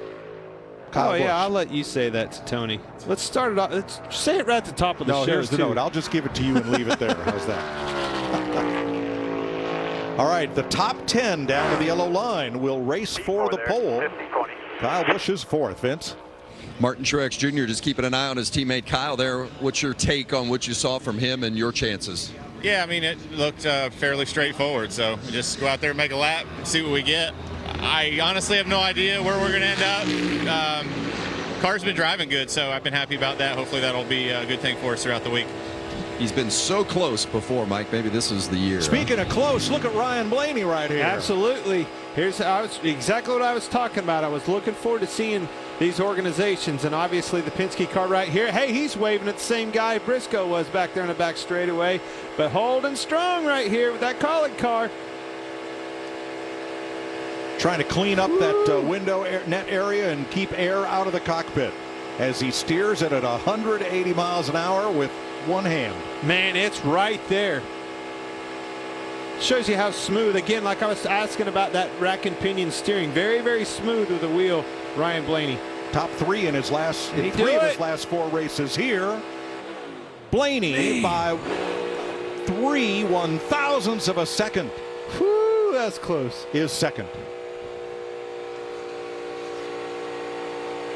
Kyle Busch. Yeah, I'll let you say that to Tony. Let's start it off. Let's say it right at the top of the show. No, here's the note. I'll just give it to you and leave it there. How's that? All right, the top 10 down to the yellow line will race for the pole. Kyle Busch is 4th, Vince. Martin Truex Jr. just keeping an eye on his teammate Kyle there. What's your take on what you saw from him and your chances? Yeah, I mean, it looked fairly straightforward. So we just go out there and make a lap, see what we get. I honestly have no idea where we're going to end up. Car's been driving good, so I've been happy about that. Hopefully that'll be a good thing for us throughout the week. He's been so close before, Mike. Maybe this is the year. Speaking of close, look at Ryan Blaney right here. Absolutely. Here's exactly what I was talking about. I was looking forward to seeing these organizations, and obviously the Penske car right here. Hey, he's waving at the same guy Briscoe was back there in the back straightaway, but holding strong right here with that Colleague car. Trying to clean up that window net area and keep air out of the cockpit as he steers it at 180 miles an hour with one hand. Man, it's right there. Shows you how smooth. Again, like I was asking about that rack and pinion steering. Very, very smooth with the wheel, Ryan Blaney. Top three in his last his last 4 races here. Blaney by 3 1/1000ths of a second. Whew, that's close. Is second.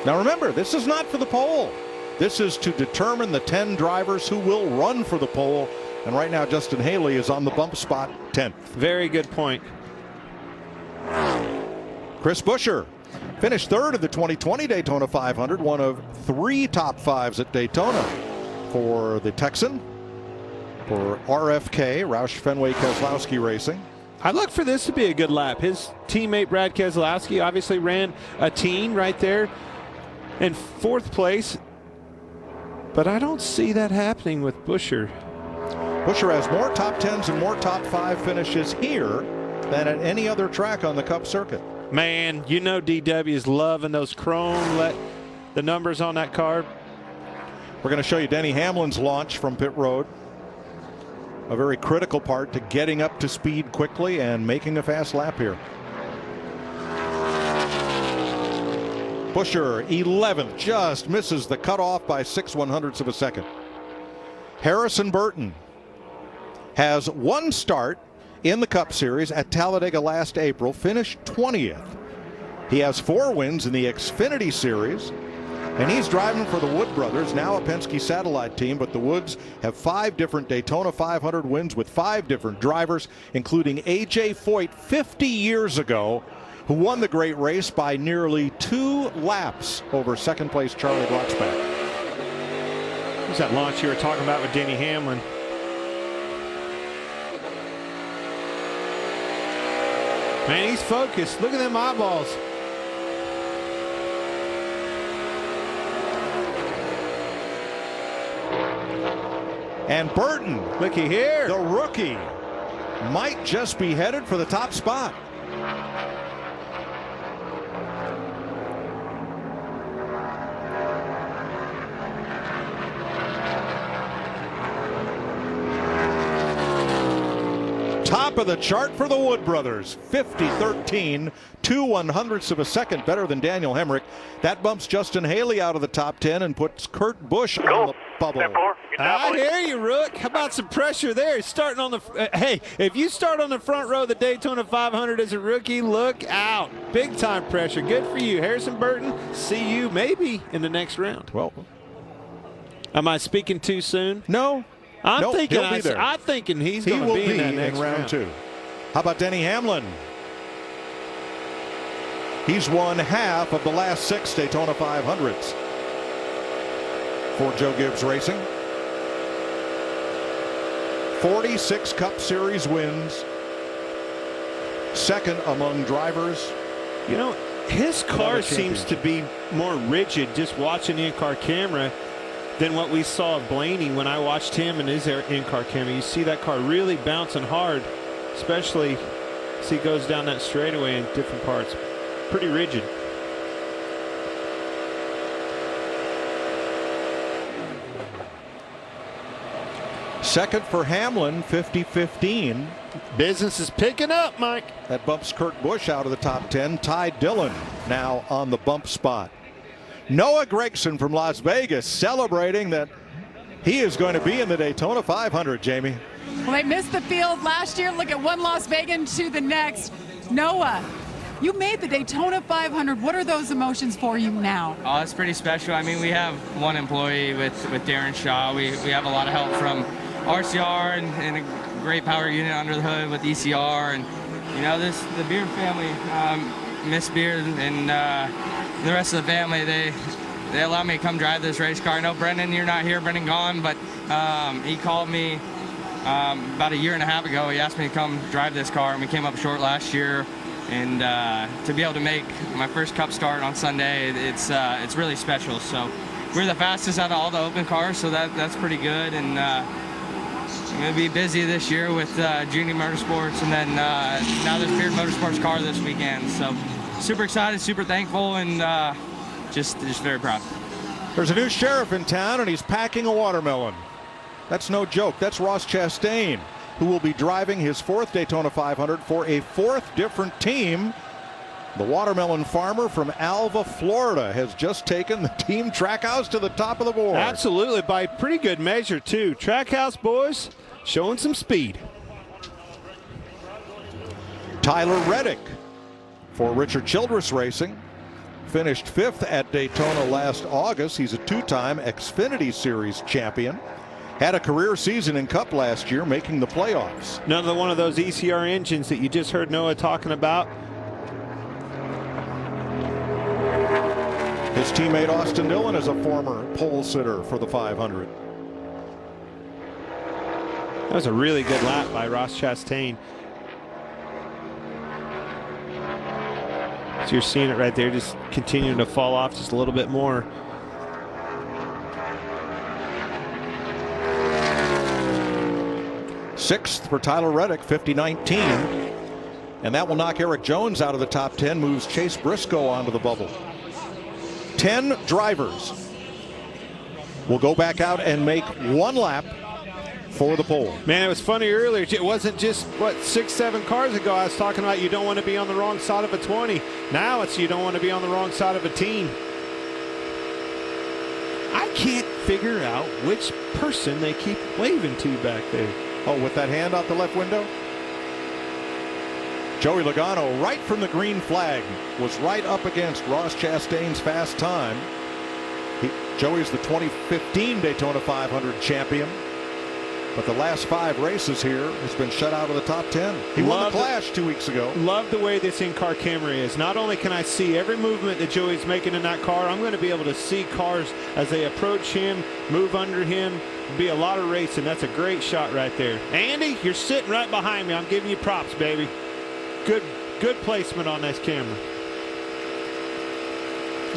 Now remember, this is not for the pole. This is to determine the 10 drivers who will run for the pole. And right now, Justin Haley is on the bump spot, 10th. Very good point. Chris Buescher finished 3rd of the 2020 Daytona 500, one of 3 top 5s at Daytona for the Texan, for RFK, Roush Fenway Keselowski Racing. I look for this to be a good lap. His teammate Brad Keselowski obviously ran a teen right there in 4th place, but I don't see that happening with Buescher. Buescher has more top 10s and more top 5 finishes here than at any other track on the Cup circuit. Man, you know DW is loving those chrome, the numbers on that car. We're going to show you Denny Hamlin's launch from pit road. A very critical part to getting up to speed quickly and making a fast lap here. Buescher, 11th, just misses the cutoff by 6 1/100ths of a second. Harrison Burton has 1 start in the Cup Series at Talladega last April, finished 20th. He has 4 wins in the Xfinity Series, and he's driving for the Wood brothers, now a Penske satellite team, but the Woods have 5 different Daytona 500 wins with 5 different drivers, including A.J. Foyt 50 years ago, who won the great race by nearly 2 laps over second place Charlie Blocksback. Who's that launch you were talking about with Denny Hamlin? Man, he's focused. Look at them eyeballs. And Burton, looky here, the rookie, might just be headed for the top spot. Top of the chart for the Wood brothers, 50-13, 2 1/100ths of a second better than Daniel Hemrick. That bumps Justin Haley out of the top 10 and puts Kurt Busch on the bubble. I hear you, Rook. How about some pressure there? He's starting on the. Hey, if you start on the front row of the Daytona 500 as a rookie, look out. Big time pressure. Good for you, Harrison Burton. See you maybe in the next round. Well, am I speaking too soon? No. I'm thinking he's he going to will be in that next round 2. How about Denny Hamlin? He's won half of the last 6 Daytona 500s for Joe Gibbs Racing. 46 Cup Series wins. Second among drivers. You know, his car seems to be more rigid just watching the in-car camera than what we saw of Blaney when I watched him in his in-car camera. You see that car really bouncing hard, especially as he goes down that straightaway in different parts. Pretty rigid. Second for Hamlin, 50-15. Business is picking up, Mike. That bumps Kurt Busch out of the top 10. Ty Dillon now on the bump spot. Noah Gragson from Las Vegas celebrating that he is going to be in the Daytona 500, Jamie. Well, they missed the field last year. Look at one Las Vegas to the next. Noah, you made the Daytona 500. What are those emotions for you now? Oh, it's pretty special. I mean, we have one employee with Darren Shaw. We have a lot of help from RCR and a great power unit under the hood with ECR. And You know, the Beard family, Miss Beard and the rest of the family, they allowed me to come drive this race car. I know Brendan, you're not here, Brendan gone, but he called me about a year and a half ago. He asked me to come drive this car, and we came up short last year. And to be able to make my first Cup start on Sunday, it's really special. So we're the fastest out of all the open cars, so that's pretty good. And I'm going to be busy this year with Junior Motorsports, and then now this Beard Motorsports car this weekend. So super excited, super thankful, and just very proud. There's a new sheriff in town, and he's packing a watermelon. That's no joke. That's Ross Chastain, who will be driving his 4th Daytona 500 for a 4th different team. The watermelon farmer from Alva, Florida, has just taken the Team Trackhouse to the top of the board. Absolutely, by pretty good measure, too. Trackhouse boys showing some speed. Tyler Reddick for Richard Childress Racing finished 5th at Daytona last August. He's a 2-time Xfinity Series champion. Had a career season in Cup last year, making the playoffs. Another one of those ECR engines that you just heard Noah talking about. His teammate Austin Dillon is a former pole sitter for the 500. That was a really good lap by Ross Chastain. So you're seeing it right there, just continuing to fall off just a little bit more. Sixth for Tyler Reddick, 50-19. And that will knock Eric Jones out of the top 10, moves Chase Briscoe onto the bubble. 10 drivers will go back out and make one lap for the pole. Man, it was funny earlier. It wasn't just, 6-7 cars ago I was talking about you don't want to be on the wrong side of a 20. Now it's you don't want to be on the wrong side of a team. I can't figure out which person they keep waving to back there. Oh, with that hand out the left window? Joey Logano, right from the green flag, was right up against Ross Chastain's fast time. Joey's the 2015 Daytona 500 champion, but the last 5 races here has been shut out of the top 10. He won the Clash 2 weeks ago. Love the way this in-car camera is. Not only can I see every movement that Joey's making in that car, I'm going to be able to see cars as they approach him, move under him. Be a lot of racing. That's a great shot right there. Andy, you're sitting right behind me. I'm giving you props, baby. Good placement on this camera.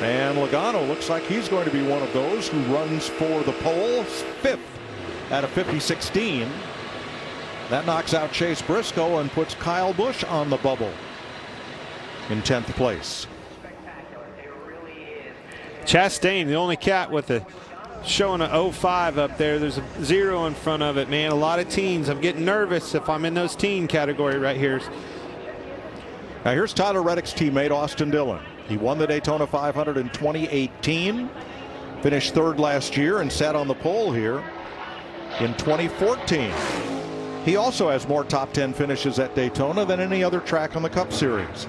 And Logano looks like he's going to be one of those who runs for the pole, 5th out of 50-16. That knocks out Chase Briscoe and puts Kyle Busch on the bubble in 10th place. Chastain, the only cat with a showing a 05 up there. There's a 0 in front of it, man. A lot of teens. I'm getting nervous if I'm in those teen category right here. Now here's Tyler Reddick's teammate Austin Dillon. He won the Daytona 500 in 2018, finished 3rd last year, and sat on the pole here in 2014. He also has more top 10 finishes at Daytona than any other track on the Cup Series.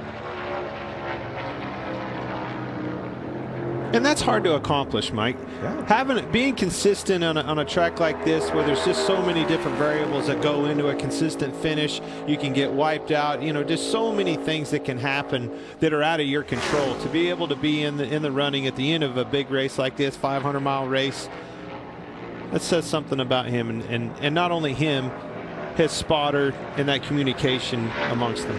And that's hard to accomplish, Mike. Yeah. Being consistent on a track like this, where there's just so many different variables that go into a consistent finish, you can get wiped out. You know, just so many things that can happen that are out of your control. To be able to be in the running at the end of a big race like this, 500-mile race, that says something about him, and not only him, his spotter and that communication amongst them.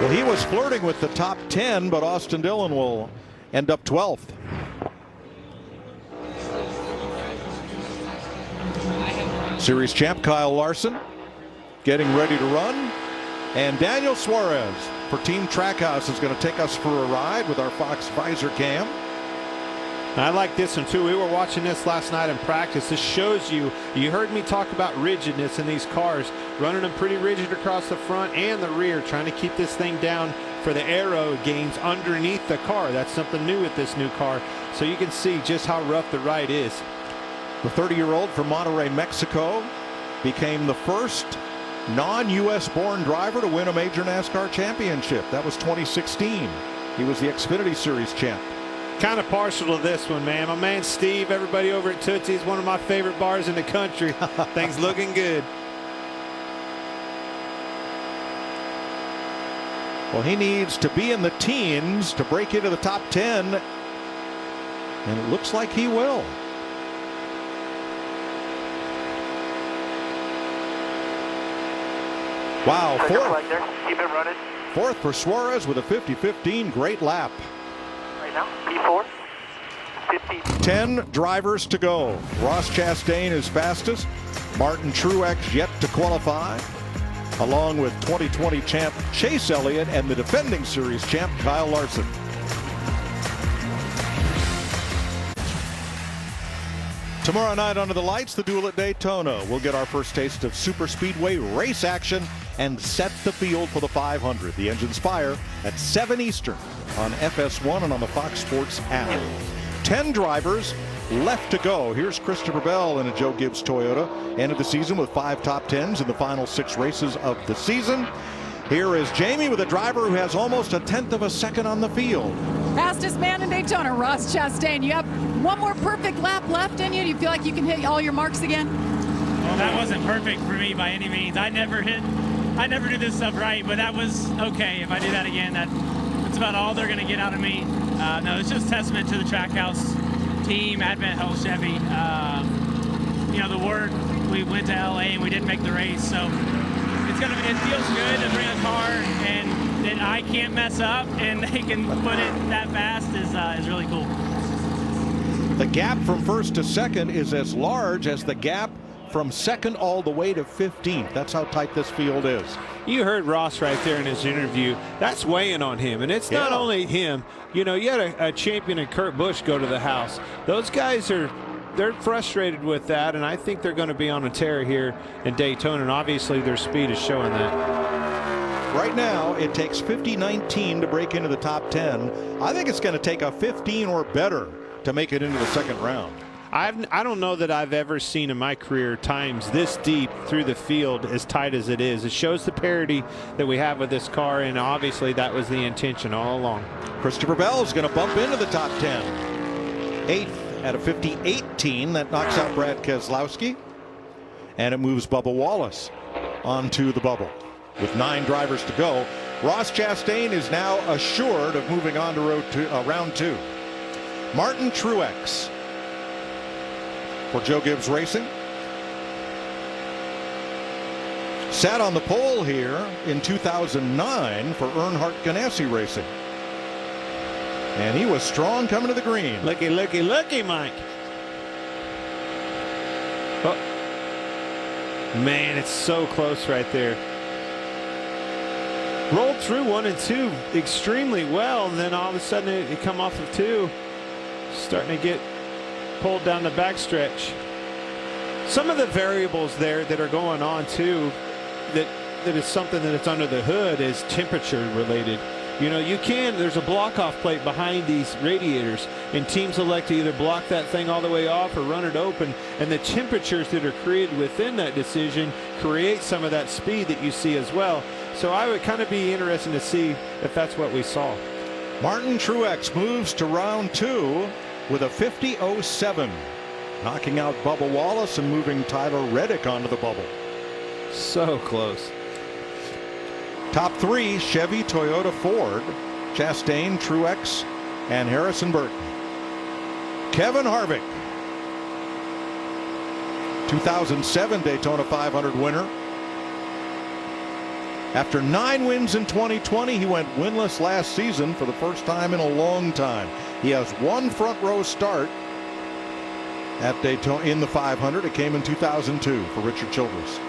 Well, he was flirting with the top 10, but Austin Dillon will end up 12th. Series champ Kyle Larson getting ready to run, and Daniel Suarez for Team Trackhouse is going to take us for a ride with our Fox visor cam. I like this one too. We were watching this last night in practice. This shows you heard me talk about rigidness in these cars, running them pretty rigid across the front and the rear, trying to keep this thing down for the aero gains underneath the car. That's something new with this new car. So you can see just how rough the ride is. The 30-year-old from Monterrey, Mexico, became the first non-U.S. born driver to win a major NASCAR championship. That was 2016. He was the Xfinity Series champ. Kind of partial to this one, man. My man Steve, everybody over at Tootsie's, one of my favorite bars in the country. Things looking good. Well, he needs to be in the teens to break into the top 10, and it looks like he will. Wow, Keep it running. fourth for Suarez with a 50-15. Great lap. Right now, P4. 15. 10 drivers to go. Ross Chastain is fastest. Martin Truex yet to qualify, along with 2020 champ Chase Elliott and the defending series champ Kyle Larson. Tomorrow night under the lights, the duel at Daytona. We'll get our first taste of super speedway race action and set the field for the 500. The engines fire at 7 Eastern on FS1 and on the Fox Sports app. 10 drivers left to go. Here's Christopher Bell in a Joe Gibbs Toyota. Ended the season with 5 top 10s in the final 6 races of the season. Here is Jamie with a driver who has almost a 1/10 of a second on the field. Fastest man in Daytona, Ross Chastain. You have one more perfect lap left in you. Do you feel like you can hit all your marks again? Well, that wasn't perfect for me by any means. I never do this stuff right, but that was okay. If I do that again, that's about all they're going to get out of me. No, it's just testament to the Trackhouse team, Advent Health Chevy. You know, the word, we went to LA and we didn't make the race, so it feels good to bring a car and that I can't mess up and they can put it that fast is really cool. The gap from first to second is as large as the gap from second all the way to 15th. That's how tight this field is. You heard Ross right there in his interview. That's weighing on him, and it's not only him. You know, you had a champion in Kurt Busch go to the house. Those guys they're frustrated with that, and I think they're going to be on a tear here in Daytona, and obviously their speed is showing that. Right now, it takes 50-19 to break into the top 10. I think it's going to take a 15 or better to make it into the second round. I don't know that I've ever seen in my career times this deep through the field as tight as it is. It shows the parity that we have with this car, and obviously that was the intention all along. Christopher Bell is going to bump into the top 10. 8th at a 50-18. That knocks out Brad Keselowski, and it moves Bubba Wallace onto the bubble. With 9 drivers to go, Ross Chastain is now assured of moving on to round 2. Martin Truex for Joe Gibbs Racing sat on the pole here in 2009 for Earnhardt Ganassi Racing, and he was strong coming to the green. Looky, looky, looky, Mike. Oh. Man, it's so close right there. Rolled through 1 and 2 extremely well, and then all of a sudden it come off of 2, starting to get pulled down the backstretch. Some of the variables there that are going on too, that is something that it's under the hood, is temperature related. You know, there's a block off plate behind these radiators, and teams elect to either block that thing all the way off or run it open, and the temperatures that are created within that decision create some of that speed that you see as well. So I would kind of be interested to see if that's what we saw. Martin Truex moves to round 2 with a 50.07, knocking out Bubba Wallace and moving Tyler Reddick onto the bubble. So close. Top 3, Chevy, Toyota, Ford, Chastain, Truex, and Harrison Burton. Kevin Harvick, 2007 Daytona 500 winner. After 9 wins in 2020, he went winless last season for the first time in a long time. He has 1 front row start at Daytona in the 500. It came in 2002 for Richard Childress.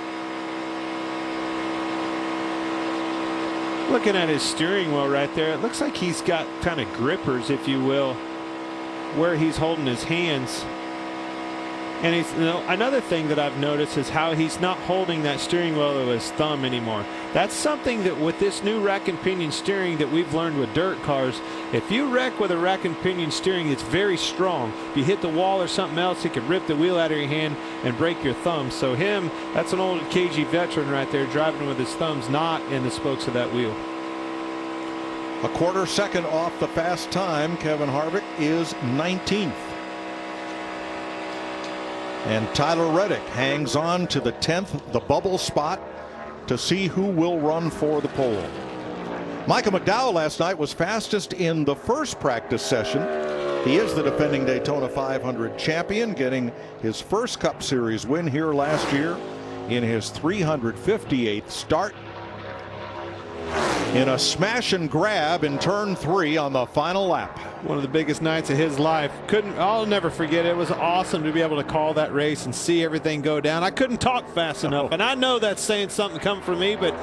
Looking at his steering wheel right there, it looks like he's got kind of grippers, if you will, where he's holding his hands. And another thing that I've noticed is how he's not holding that steering wheel with his thumb anymore. That's something that with this new rack and pinion steering that we've learned with dirt cars, if you wreck with a rack and pinion steering, it's very strong. If you hit the wall or something else, it could rip the wheel out of your hand and break your thumb. So that's an old KG veteran right there, driving with his thumbs not in the spokes of that wheel. A quarter second off the fast time. Kevin Harvick is 19th. And Tyler Reddick hangs on to the 10th, the bubble spot, to see who will run for the pole. Michael McDowell last night was fastest in the first practice session. He is the defending Daytona 500 champion, getting his first Cup Series win here last year in his 358th start. In a smash and grab in turn 3 on the final lap. One of the biggest nights of his life. I'll never forget it. It was awesome to be able to call that race and see everything go down. I couldn't talk fast enough, and I know that's saying something come from me, but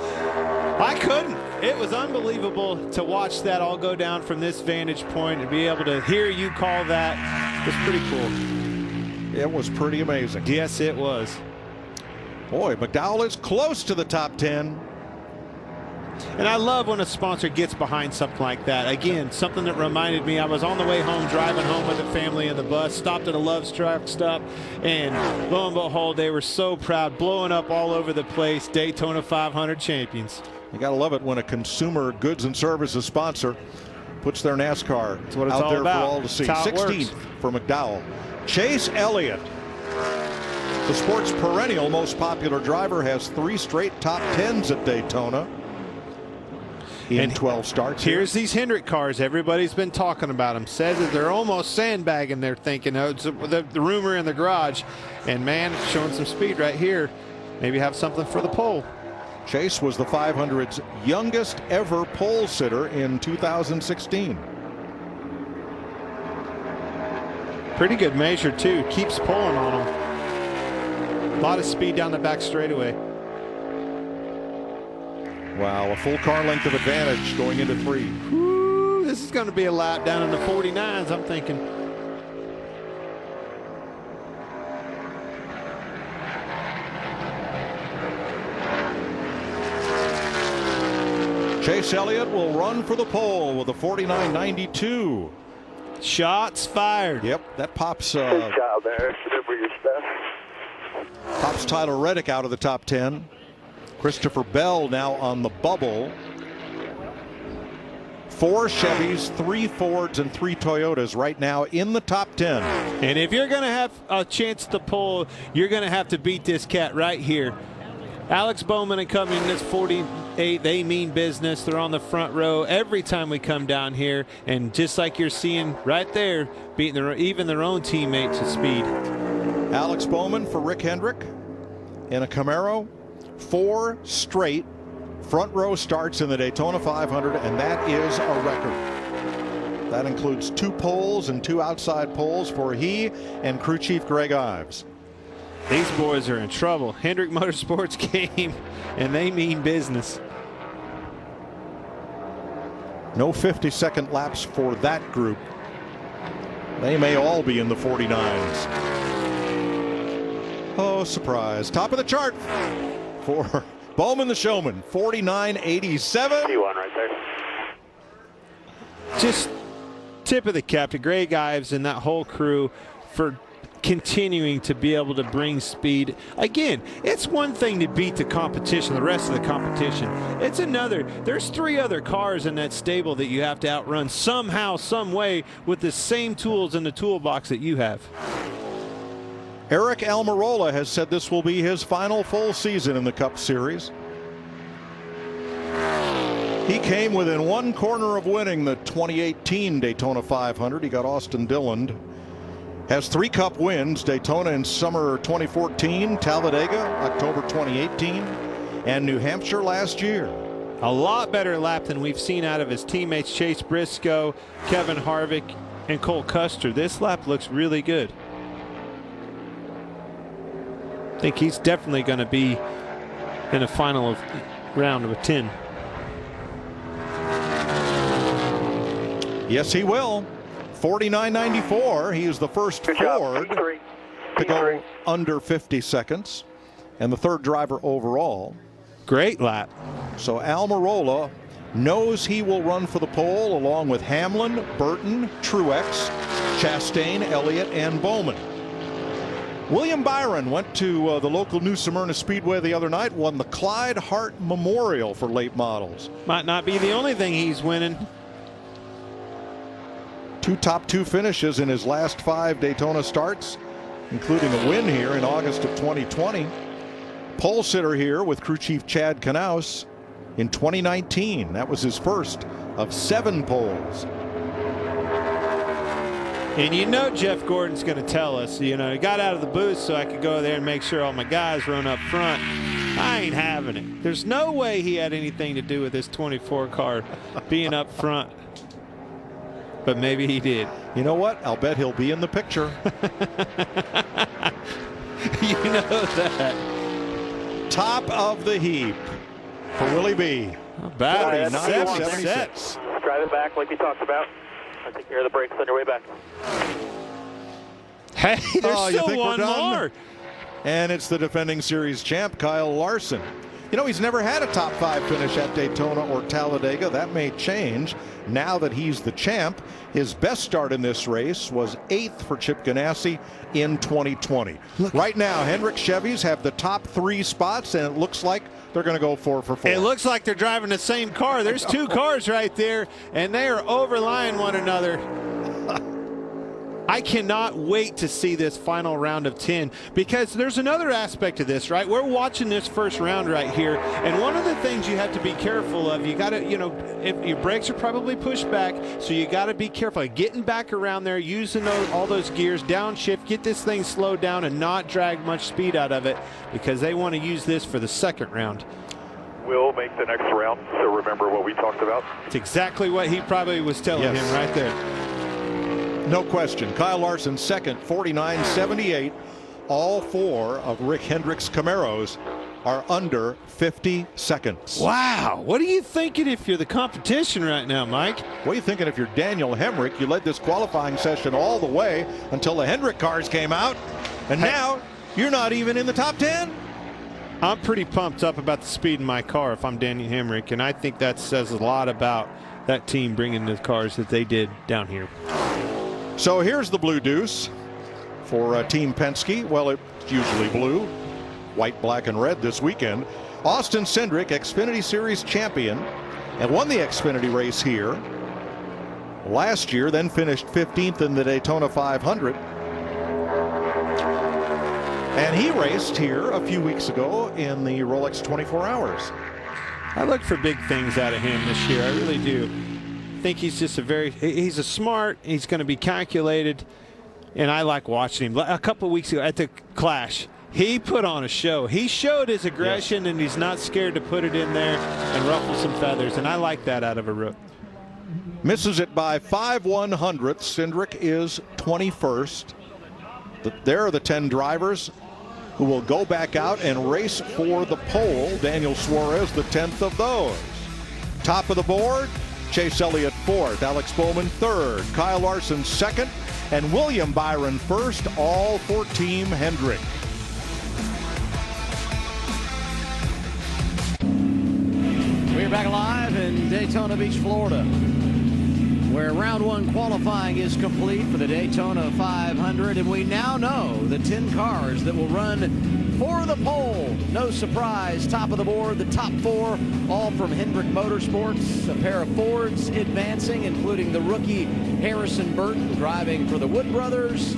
I couldn't. It was unbelievable to watch that all go down from this vantage point and be able to hear you call that. It was pretty cool. It was pretty amazing. Yes, it was. Boy, McDowell is close to the top 10. And I love when a sponsor gets behind something like that. Again, something that reminded me, I was on the way home, driving home with the family in the bus, stopped at a Love's truck stop, and lo and behold, they were so proud, blowing up all over the place, Daytona 500 champions. You got to love it when a consumer goods and services sponsor puts their NASCAR out there for all to see. 16th for McDowell. Chase Elliott, the sport's perennial most popular driver, has 3 straight top 10s at Daytona in 12 starts. Here's these Hendrick cars. Everybody's been talking about them. Says that they're almost sandbagging. They're thinking, oh, it's the rumor in the garage. And man, showing some speed right here. Maybe have something for the pole. Chase was the 500's youngest ever pole sitter in 2016. Pretty good measure too. Keeps pulling on him. A lot of speed down the back straightaway. Wow, a full car length of advantage going into 3. Woo, this is going to be a lap down in the 49s, I'm thinking. Chase Elliott will run for the pole with a 49.92. Shots fired. Yep, that pops. Good job there. Deliver your stuff. Pops Tyler Reddick out of the top 10. Christopher Bell now on the bubble. 4 Chevys, 3 Fords, and 3 Toyotas right now in the top 10. And if you're going to have a chance to pull, you're going to have to beat this cat right here. Alex Bowman and company in this 48, they mean business. They're on the front row every time we come down here. And just like you're seeing right there, beating even their own teammates at speed. Alex Bowman for Rick Hendrick in a Camaro. 4 straight front row starts in the Daytona 500, and that is a record. That includes 2 poles and 2 outside poles for he and crew chief Greg Ives. These boys are in trouble. Hendrick Motorsports came, and they mean business. No 50-second laps for that group. They may all be in the 49s. Oh, surprise. Top of the chart for Bowman the Showman, 49.87. P1 right there. Just tip of the cap to Greg Ives and that whole crew for continuing to be able to bring speed. Again, it's one thing to beat the competition, the rest of the competition. It's another. There's 3 other cars in that stable that you have to outrun somehow, some way, with the same tools in the toolbox that you have. Eric Almirola has said this will be his final full season in the Cup Series. He came within 1 corner of winning the 2018 Daytona 500. He got Austin Dillon. Has 3 Cup wins: Daytona in summer 2014, Talladega October 2018, and New Hampshire last year. A lot better lap than we've seen out of his teammates Chase Briscoe, Kevin Harvick, and Cole Custer. This lap looks really good. I think he's definitely going to be in a final of round of 10. Yes, he will. 49.94. He is the first Ford to go under 50 seconds and the 3rd driver overall. Great lap. So Almirola knows he will run for the pole along with Hamlin, Burton, Truex, Chastain, Elliott, and Bowman. William Byron went to the local New Smyrna Speedway the other night, won the Clyde Hart Memorial for late models. Might not be the only thing he's winning. 2 top 2 finishes in his last 5 Daytona starts, including a win here in August of 2020. Pole sitter here with crew chief Chad Knaus. in 2019. That was his first of 7 poles. And you know Jeff Gordon's going to tell us, you know, he got out of the booth so I could go there and make sure all my guys run up front. I ain't having it. There's no way he had anything to do with this 24 car being up front. But maybe he did. You know what? I'll bet he'll be in the picture. You know that. Top of the heap for Willie B. Bad. 49.76. Drive it back like we talked about. I'll take care of the brakes on your way back. Hey, there's you still think one we're done? more. And it's the defending series champ, Kyle Larson. You know, he's never had a top 5 finish at Daytona or Talladega. That may change now that he's the champ. His best start in this race was 8th for Chip Ganassi in 2020. Right now, Hendrick Chevys have the top 3 spots, and it looks like they're going to go 4 for 4. It looks like they're driving the same car. There's 2 cars right there, and they are overlying one another. I cannot wait to see this final round of 10, because there's another aspect to this, right? We're watching this first round right here, and one of the things you have to be careful of, you got to, you know, if your brakes are probably pushed back, so you got to be careful getting back around there, using all those gears, downshift, get this thing slowed down and not drag much speed out of it, because they want to use this for the second round. We'll make the next round, so remember what we talked about. It's exactly what he probably was telling him right there. No question. Kyle Larson second, 49.78. All 4 of Rick Hendrick's Camaros are under 50 seconds. Wow. What are you thinking if you're the competition right now, Mike? What are you thinking if you're Daniel Hemrick? You led this qualifying session all the way until the Hendrick cars came out, and now you're not even in the top 10. I'm pretty pumped up about the speed in my car if I'm Daniel Hemrick, and I think that says a lot about that team bringing the cars that they did down here. So here's the Blue Deuce for Team Penske. Well, it's usually blue, white, black, and red this weekend. Austin Cindric, Xfinity Series champion, and won the Xfinity race here last year, then finished 15th in the Daytona 500. And he raced here a few weeks ago in the Rolex 24 Hours. I look for big things out of him this year. I really do. I think he's just he's a smart, he's going to be calculated, and I like watching him. A couple of weeks ago at the Clash, he put on a show. He showed his aggression, and he's not scared to put it in there and ruffle some feathers, and I like that out of a rook. Misses it by 5/100ths. Cindric is 21st. There are the 10 drivers who will go back out and race for the pole. Daniel Suarez, the 10th of those. Top of the board, Chase Elliott 4th, Alex Bowman 3rd, Kyle Larson 2nd, and William Byron 1st, all for Team Hendrick. We're back live in Daytona Beach, Florida, where round 1 qualifying is complete for the Daytona 500, and we now know the 10 cars that will run for the pole. No surprise, top of the board, the top 4, all from Hendrick Motorsports. A pair of Fords advancing, including the rookie Harrison Burton driving for the Wood Brothers,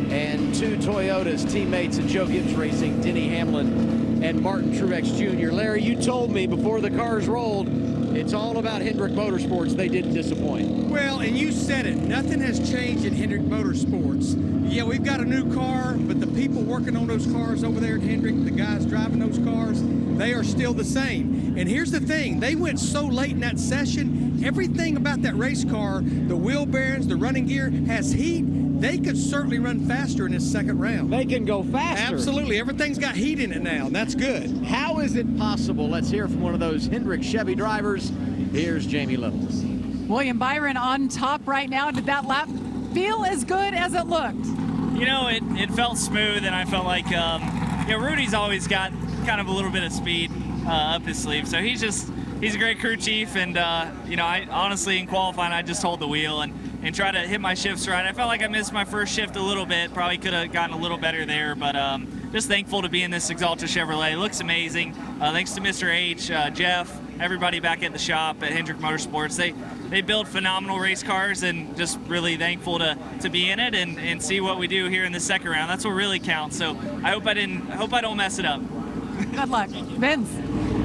and 2 Toyotas, teammates of Joe Gibbs Racing, Denny Hamlin and Martin Truex Jr. Larry, you told me before the cars rolled, it's all about Hendrick Motorsports. They didn't disappoint. Well, and you said it. Nothing has changed in Hendrick Motorsports. Yeah, we've got a new car, but the people working on those cars over there at Hendrick, the guys driving those cars, they are still the same. And here's the thing. They went so late in that session, everything about that race car, the wheel bearings, the running gear, has heat. They could certainly run faster in this second round. They can go faster. Absolutely. Everything's got heat in it now, and that's good. How is it possible? Let's hear from one of those Hendrick Chevy drivers. Here's Jamie Little. William Byron on top right now. Did that lap feel as good as it looked? You know, it felt smooth, and I felt like, Rudy's always got kind of a little bit of speed up his sleeve. So he's a great crew chief, and, I honestly, in qualifying, I just hold the wheel and try to hit my shifts right. I felt like I missed my first shift a little bit. Probably could have gotten a little better there, but just thankful to be in this Exalta Chevrolet. It looks amazing. Thanks to Mr. H, Jeff, everybody back at the shop at Hendrick Motorsports. They build phenomenal race cars, and just really thankful to be in it and see what we do here in the second round. That's what really counts. So I hope I don't mess it up. Good luck. Vince.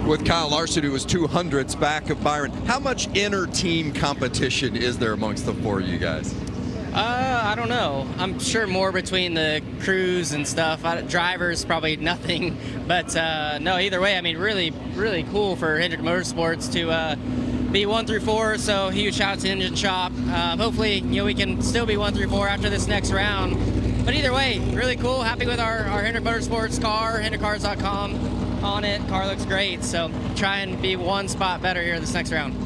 with Kyle Larson, who was 200ths back of Byron. How much inter-team competition is there amongst the four of you guys? I don't know. I'm sure more between the crews and stuff. Drivers, probably nothing. But no, either way, I mean, really, really cool for Hendrick Motorsports to be 1 through 4. So huge shout out to Engine Shop. Hopefully, we can still be 1 through 4 after this next round. But either way, really cool. Happy with our Hendrick Motorsports car, hendrickcars.com on it. Car looks great. So try and be one spot better here this next round.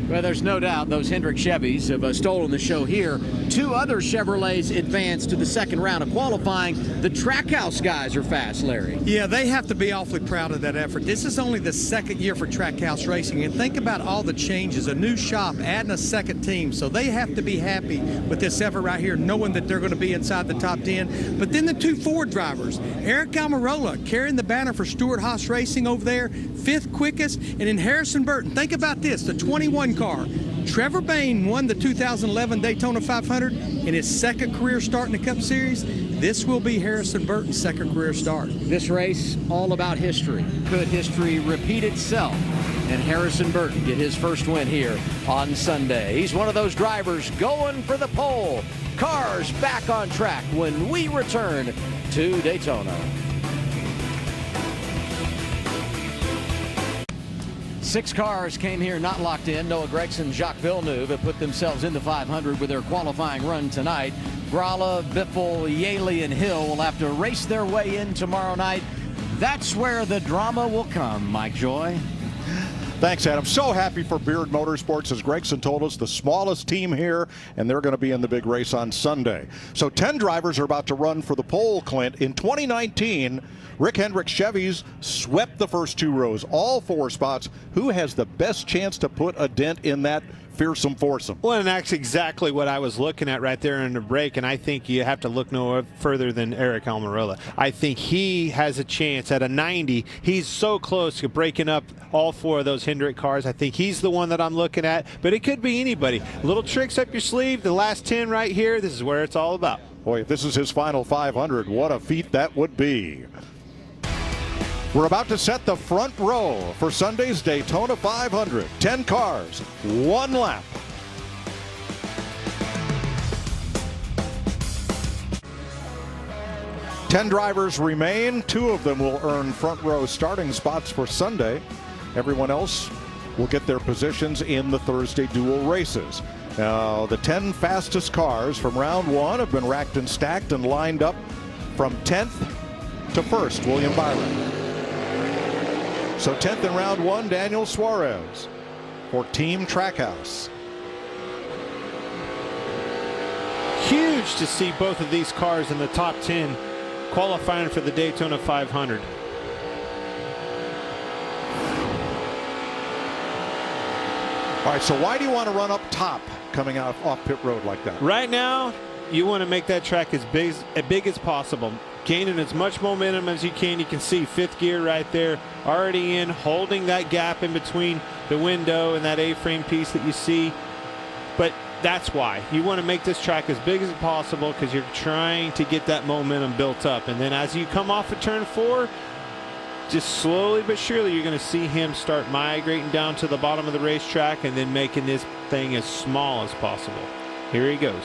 Well, there's no doubt those Hendrick Chevys have stolen the show here. 2 other Chevrolets advanced to the second round of qualifying. The Trackhouse guys are fast, Larry. Yeah, they have to be awfully proud of that effort. This is only the second year for Trackhouse Racing, and think about all the changes. A new shop, adding a second team, so they have to be happy with this effort right here, knowing that they're going to be inside the top 10. But then the 2 Ford drivers, Eric Almirola carrying the banner for Stewart Haas Racing over there, 5th quickest, and then Harrison Burton. Think about this, the 21 car. Trevor Bayne won the 2011 Daytona 500 in his second career start in the Cup Series. This will be Harrison Burton's second career start. This race, all about history. Could history repeat itself and Harrison Burton get his first win here on Sunday? He's one of those drivers going for the pole. Cars back on track when we return to Daytona. 6 cars came here not locked in. Noah Gragson, Jacques Villeneuve have put themselves in the 500 with their qualifying run tonight. Gralla, Biffle, Yaley, and Hill will have to race their way in tomorrow night. That's where the drama will come, Mike Joy. Thanks, Adam. So happy for Beard Motorsports, as Gregson told us, the smallest team here, and they're going to be in the big race on Sunday. So 10 drivers are about to run for the pole, Clint. In 2019, Rick Hendrick Chevys swept the first 2 rows, all 4 spots. Who has the best chance to put a dent in that fearsome foursome? Well, and that's exactly what I was looking at right there in the break, and I think you have to look no further than Eric Almirola. I think he has a chance at a 90. He's so close to breaking up all 4 of those Hendrick cars. I think he's the one that I'm looking at, but it could be anybody. Little tricks up your sleeve, the last 10 right here, this is where it's all about. Boy, if this is his final 500, what a feat that would be. We're about to set the front row for Sunday's Daytona 500. 10 cars, 1 lap. Ten drivers remain. 2 of them will earn front row starting spots for Sunday. Everyone else will get their positions in the Thursday dual races. Now, the 10 fastest cars from round 1 have been racked and stacked and lined up from 10th to 1st, William Byron. So 10th in round 1, Daniel Suarez for Team Trackhouse. Huge to see both of these cars in the top 10 qualifying for the Daytona 500. All right, so why do you want to run up top coming out off pit road like that? Right now, you want to make that track as big as possible. Gaining as much momentum as you can. You can see 5th gear right there, already in, holding that gap in between the window and that A-frame piece that you see. But that's why. You want to make this track as big as possible because you're trying to get that momentum built up. And then as you come off of turn 4, just slowly but surely you're going to see him start migrating down to the bottom of the racetrack and then making this thing as small as possible. Here he goes.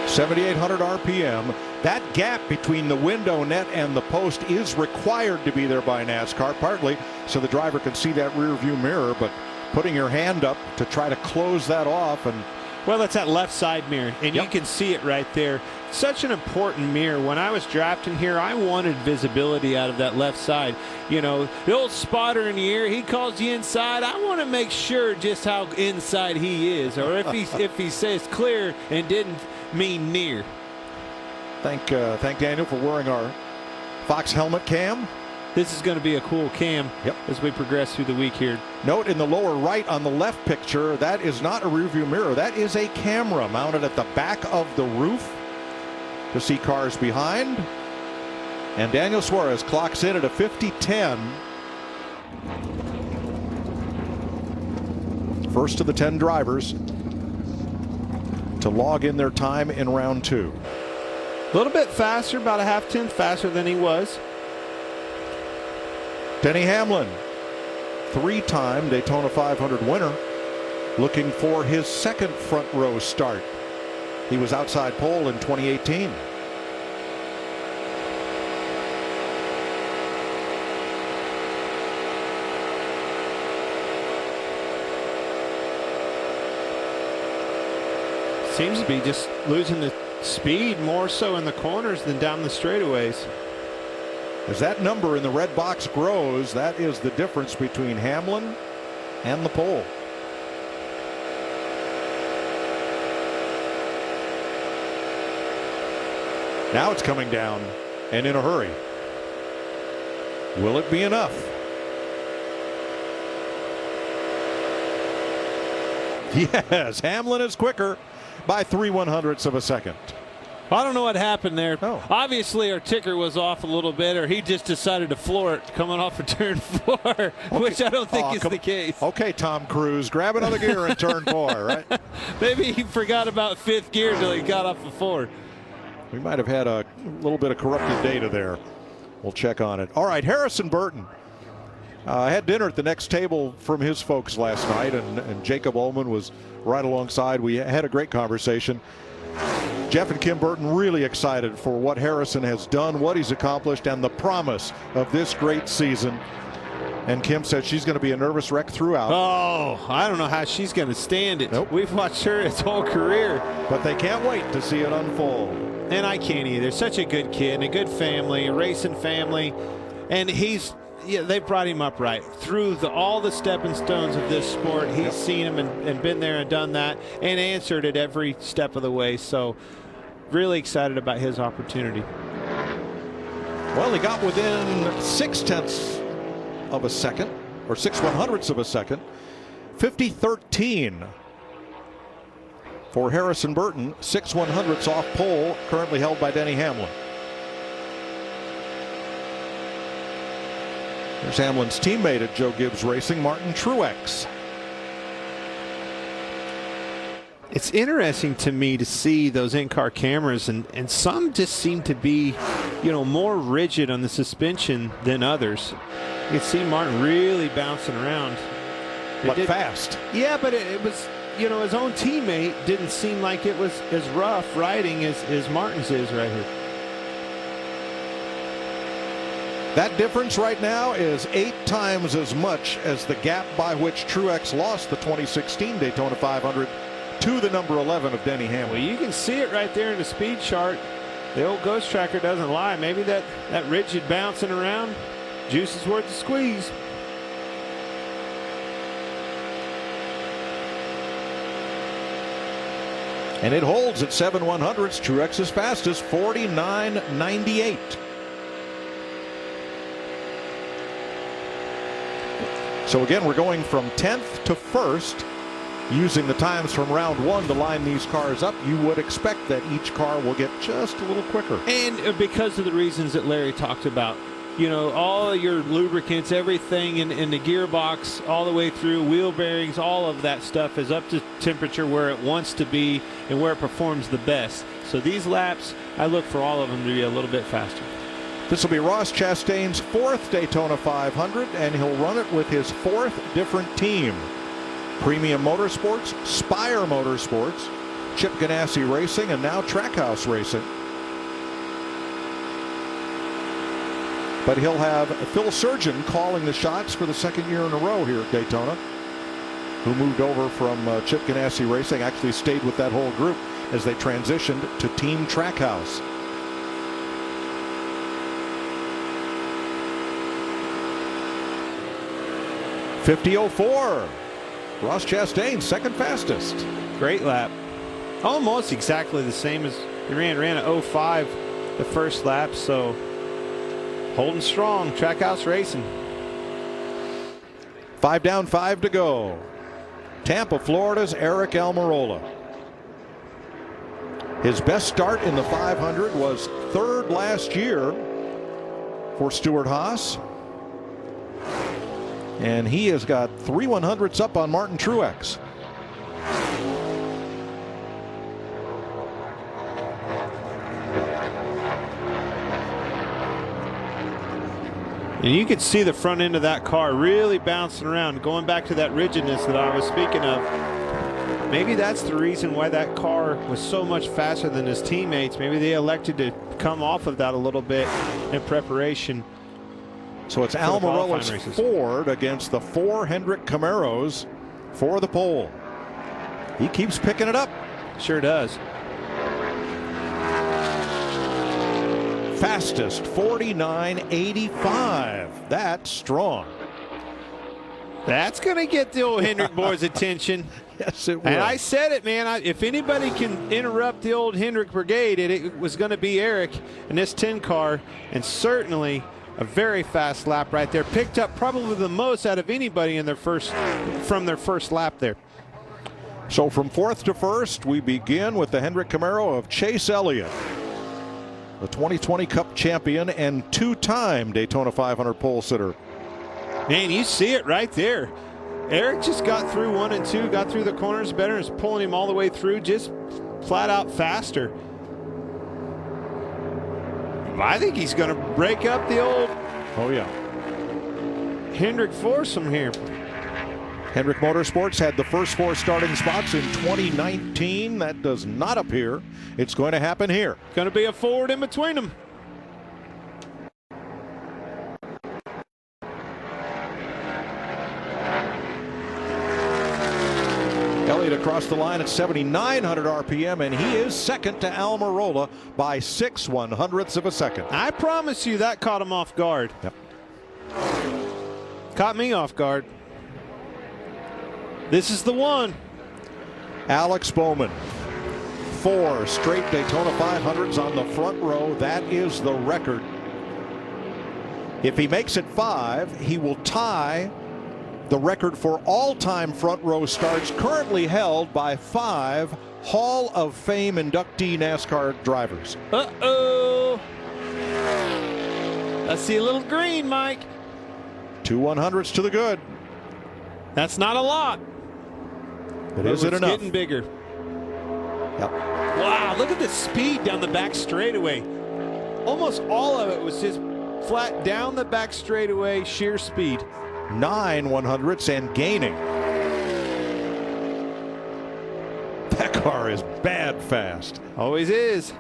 7,800 RPM. That gap between the window net and the post is required to be there by NASCAR, partly so the driver can see that rear view mirror, but putting your hand up to try to close that off. And well, it's that left side mirror, and you can see it right there. Such an important mirror. When I was drafting here, I wanted visibility out of that left side. You know, the old spotter in the air, he calls you inside. I want to make sure just how inside he is, or if he says clear and didn't mean near. Thank Daniel for wearing our Fox helmet cam. This is going to be a cool cam as we progress through the week here. Note in the lower right on the left picture, that is not a rearview mirror. That is a camera mounted at the back of the roof to see cars behind. And Daniel Suarez clocks in at a 50-10. First of the 10 drivers to log in their time in round 2. A little bit faster, about a half-tenth faster than he was. Denny Hamlin, 3-time Daytona 500 winner, looking for his second front row start. He was outside pole in 2018. Seems to be just losing the speed more so in the corners than down the straightaways. As that number in the red box grows, that is the difference between Hamlin and the pole. Now it's coming down and in a hurry. Will it be enough? Yes, Hamlin is quicker by 3/100ths of a second. I don't know what happened there. Oh. Obviously, our ticker was off a little bit, or he just decided to floor it coming off of turn 4, okay. Which I don't think is the case. Okay, Tom Cruise, grab another gear in turn 4, right? Maybe he forgot about 5th gear until he got off of 4. We might have had a little bit of corrupted data there. We'll check on it. All right, Harrison Burton. I had dinner at the next table from his folks last night, and Jacob Ullman was right alongside. We had a great conversation. Jeff and Kim Burton really excited for what Harrison has done, what he's accomplished, and the promise of this great season. And Kim said she's going to be a nervous wreck throughout. Oh, I don't know how she's going to stand it. Nope. We've watched her its whole career. But they can't wait to see it unfold. And I can't either. Such a good kid and a good family, a racing family. And they brought him up right through all the stepping stones of this sport. He's seen him and been there and done that and answered it every step of the way. So really excited about his opportunity. Well, he got within 0.6 of a second, or 6/100ths of a second. 50-13 for Harrison Burton. 6/100ths off pole, currently held by Denny Hamlin. There's Hamlin's teammate at Joe Gibbs Racing, Martin Truex. It's interesting to me to see those in-car cameras, and some just seem to be, more rigid on the suspension than others. You can see Martin really bouncing around. But fast. Yeah, but it was, his own teammate didn't seem like it was as rough riding as Martin's is right here. That difference right now is 8 times as much as the gap by which Truex lost the 2016 Daytona 500 to the number 11 of Denny Hamlin. Well, you can see it right there in the speed chart. The old Ghost Tracker doesn't lie. Maybe that rigid bouncing around, juice is worth the squeeze. And it holds at 7/100ths. Truex's fastest, 49.98. So again, we're going from 10th to 1st. Using the times from round 1 to line these cars up, you would expect that each car will get just a little quicker. And because of the reasons that Larry talked about, all your lubricants, everything in the gearbox, all the way through, wheel bearings, all of that stuff is up to temperature where it wants to be and where it performs the best. So these laps, I look for all of them to be a little bit faster. This will be Ross Chastain's 4th Daytona 500, and he'll run it with his 4th different team. Premium Motorsports, Spire Motorsports, Chip Ganassi Racing, and now Trackhouse Racing. But he'll have Phil Surgeon calling the shots for the 2nd year in a row here at Daytona, who moved over from Chip Ganassi Racing, actually stayed with that whole group as they transitioned to Team Trackhouse. .50.04. Ross Chastain, 2nd fastest. Great lap. Almost exactly the same as he ran at 05 the first lap, so holding strong. Trackhouse Racing. 5 down, 5 to go. Tampa, Florida's Eric Almirola. His best start in the 500 was 3rd last year for Stuart Haas. And he has got 3/100ths up on Martin Truex. And you could see the front end of that car really bouncing around, going back to that rigidness that I was speaking of. Maybe that's the reason why that car was so much faster than his teammates. Maybe they elected to come off of that a little bit in preparation. So it's Almirola's Ford against the 4 Hendrick Camaros for the pole. He keeps picking it up. Sure does. Fastest 49.85. That's strong. That's going to get the old Hendrick boys' attention. Yes, it will. And I said it, man. If anybody can interrupt the old Hendrick brigade, it was going to be Eric in this 10 car. And certainly a very fast lap right there. Picked up probably the most out of anybody in from their first lap there. So from 4th to 1st, we begin with the Hendrick Camaro of Chase Elliott, the 2020 Cup champion and 2-time Daytona 500 pole sitter. Man, you see it right there. Eric just got through 1 and 2, got through the corners better, and is pulling him all the way through, just flat out faster. I think he's going to break up the old Hendrick foursome here. Hendrick Motorsports had the first 4 starting spots in 2019. That does not appear it's going to happen here. Going to be a Ford in between them. Elliott across the line at 7,900 RPM, and he is second to Almirola by 6/100ths of a second. I promise you that caught him off guard. Yep. Caught me off guard. This is the one. Alex Bowman. 4 straight Daytona 500s on the front row. That is the record. If he makes it 5, he will tie the record for all-time front row starts, currently held by 5 Hall of Fame inductee NASCAR drivers. Uh-oh. I see a little green, Mike. 2 100ths to the good. That's not a lot. But is it enough? It's getting bigger. Yep. Wow, look at the speed down the back straightaway. Almost all of it was just flat down the back straightaway, sheer speed. 9 100ths and gaining. That car is bad fast. Always is.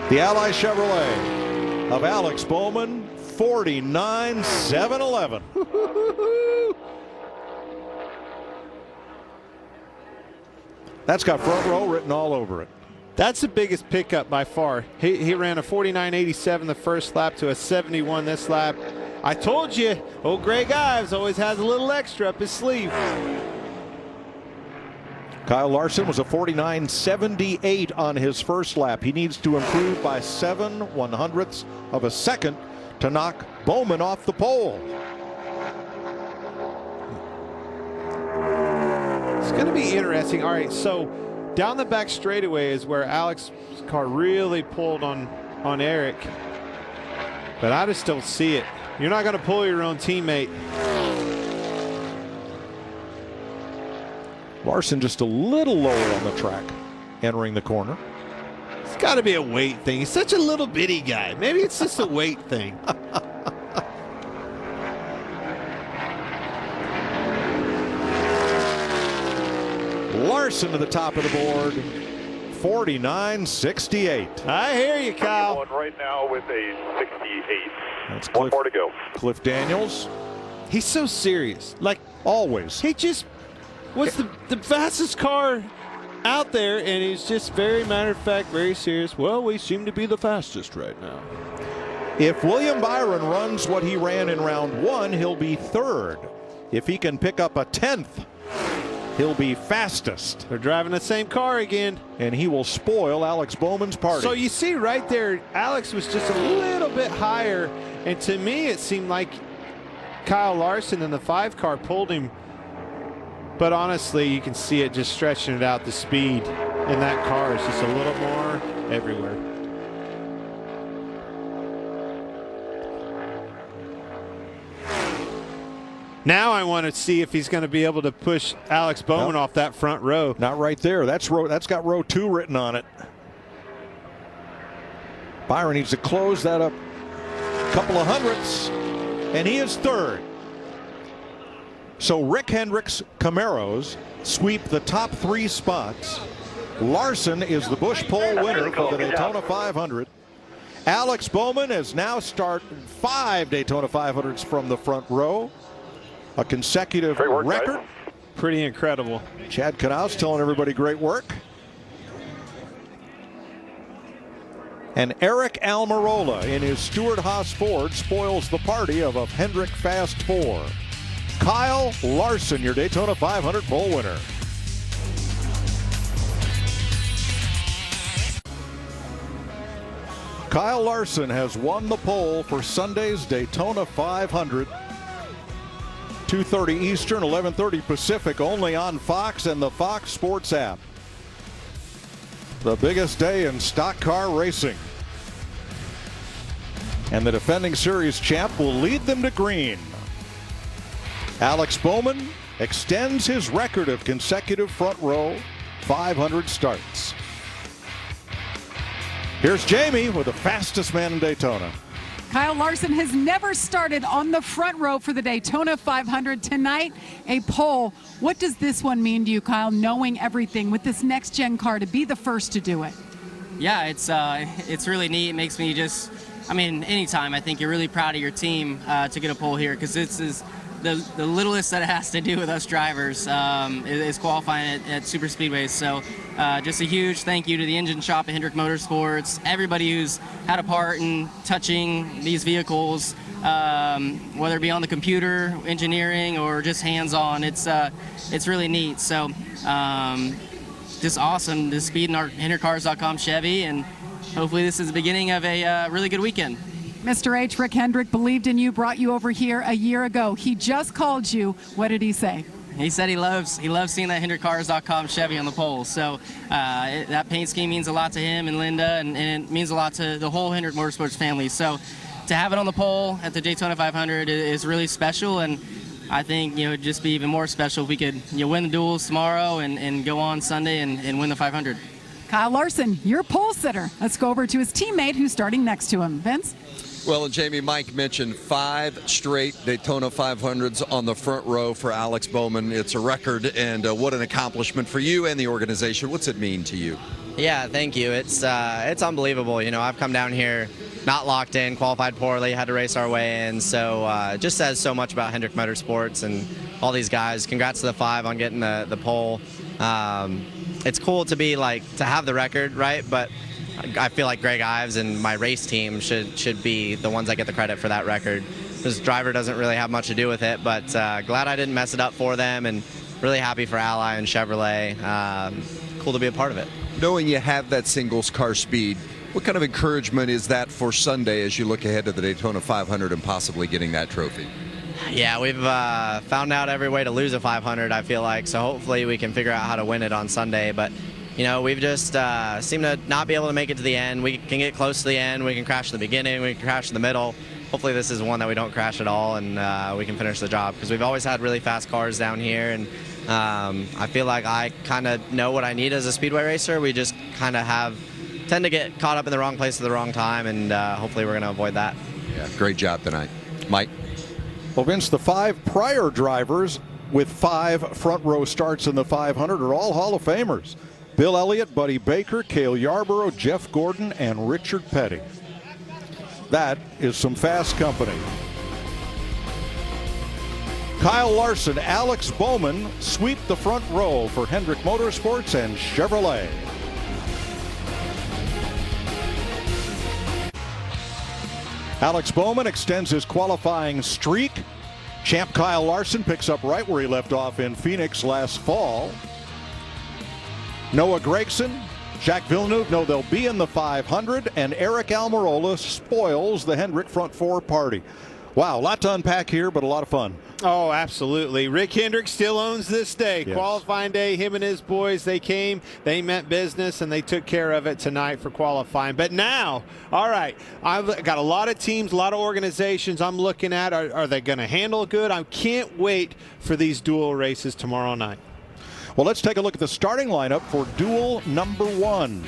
The Ally Chevrolet of Alex Bowman, 49.711. That's got front row written all over it. That's the biggest pickup by far. He ran a 49.87 the first lap to a 71 this lap. I told you, old Greg Ives always has a little extra up his sleeve. Kyle Larson was a 49.78 on his first lap. He needs to improve by 7 100ths of a second to knock Bowman off the pole. It's going to be interesting. All right, so down the back straightaway is where Alex's car really pulled on Eric. But I just don't see it. You're not going to pull your own teammate. Larson just a little lower on the track, entering the corner. It's got to be a weight thing. He's such a little bitty guy. Maybe it's just a weight thing. Larson to the top of the board, 49.68. I hear you, Kyle. Going right now with a 68. That's One more to go. Cliff Daniels. He's so serious. Like, always. He just was the fastest car out there, and he's just very matter of fact, very serious. Well, we seem to be the fastest right now. If William Byron runs what he ran in round 1, he'll be 3rd. If he can pick up a 10th, he'll be fastest. They're driving the same car again. And he will spoil Alex Bowman's party. So you see right there, Alex was just a little bit higher. And to me, it seemed like Kyle Larson in the 5 car pulled him. But honestly, you can see it just stretching it out. The speed in that car is just a little more everywhere. Now I want to see if he's going to be able to push Alex Bowman off that front row. Not right there. That's got row 2 written on it. Byron needs to close that up a couple of hundredths, and he is third. So Rick Hendrick's Camaros sweep the top 3 spots. Larson is the Busch pole winner for the Daytona 500. Alex Bowman has now started 5 Daytona 500s from the front row. A consecutive record. Guys. Pretty incredible. Chad Knaus telling everybody great work. And Eric Almirola in his Stewart-Haas Ford spoils the party of a Hendrick Fast 4. Kyle Larson, your Daytona 500 pole winner. Kyle Larson has won the pole for Sunday's Daytona 500. 2:30 Eastern, 11:30 Pacific, only on Fox and the Fox Sports app. The biggest day in stock car racing. And the defending series champ will lead them to green. Alex Bowman extends his record of consecutive front row 500 starts. Here's Jamie with the fastest man in Daytona. Kyle Larson has never started on the front row for the Daytona 500. Tonight, a pole. What does this one mean to you, Kyle, knowing everything with this next-gen car to be the first to do it? Yeah, it's really neat. It makes me just, I mean, anytime I think you're really proud of your team to get a pole here, because this is the littlest that it has to do with us drivers is qualifying at super speedways. So just a huge thank you to the engine shop at Hendrick Motorsports, everybody who's had a part in touching these vehicles, whether it be on the computer, engineering, or just hands-on. It's really neat. So just awesome to speed in our HendrickCars.com Chevy, and hopefully this is the beginning of a really good weekend. Mr. H, Rick Hendrick believed in you, brought you over here a year ago. He just called you. What did he say? He said he loves seeing that HendrickCars.com Chevy on the pole. So that paint scheme means a lot to him and Linda, and it means a lot to the whole Hendrick Motorsports family. So to have it on the pole at the Daytona 500 is really special, and I think it'd just be even more special if we could win the duels tomorrow and go on Sunday and win the 500. Kyle Larson, your pole sitter. Let's go over to his teammate who's starting next to him. Vince? Well, and Jamie, Mike mentioned 5 straight Daytona 500s on the front row for Alex Bowman. It's a record, and what an accomplishment for you and the organization. What's it mean to you? Yeah, thank you. It's unbelievable. I've come down here not locked in, qualified poorly, had to race our way in. So it just says so much about Hendrick Motorsports and all these guys. Congrats to the 5 on getting the pole. It's cool to have the record, right? But I feel like Greg Ives and my race team should be the ones that get the credit for that record. This driver doesn't really have much to do with it, but glad I didn't mess it up for them, and really happy for Ally and Chevrolet. Cool to be a part of it. Knowing you have that singles car speed, what kind of encouragement is that for Sunday as you look ahead to the Daytona 500 and possibly getting that trophy? Yeah, we've found out every way to lose a 500, I feel like, so hopefully we can figure out how to win it on Sunday. But we've just seemed to not be able to make it to the end. We can get close to the end. We can crash in the beginning. We can crash in the middle. Hopefully this is one that we don't crash at all, and we can finish the job, because we've always had really fast cars down here, and I feel like I kind of know what I need as a speedway racer. We just kind of tend to get caught up in the wrong place at the wrong time, and hopefully we're going to avoid that. Yeah, great job tonight. Mike? Well, Vince, the 5 prior drivers with 5 front row starts in the 500 are all Hall of Famers. Bill Elliott, Buddy Baker, Cale Yarborough, Jeff Gordon, and Richard Petty. That is some fast company. Kyle Larson, Alex Bowman sweep the front row for Hendrick Motorsports and Chevrolet. Alex Bowman extends his qualifying streak. Champ Kyle Larson picks up right where he left off in Phoenix last fall. Noah Gragson, Jacques Villeneuve know they'll be in the 500, and Eric Almirola spoils the Hendrick front 4 party. Wow, a lot to unpack here, but a lot of fun. Oh, absolutely. Rick Hendrick still owns this day. Yes. Qualifying day, him and his boys, they came, they meant business, and they took care of it tonight for qualifying. But now, all right, I've got a lot of teams, a lot of organizations I'm looking at. Are they going to handle it good? I can't wait for these dual races tomorrow night. Well, let's take a look at the starting lineup for duel number 1.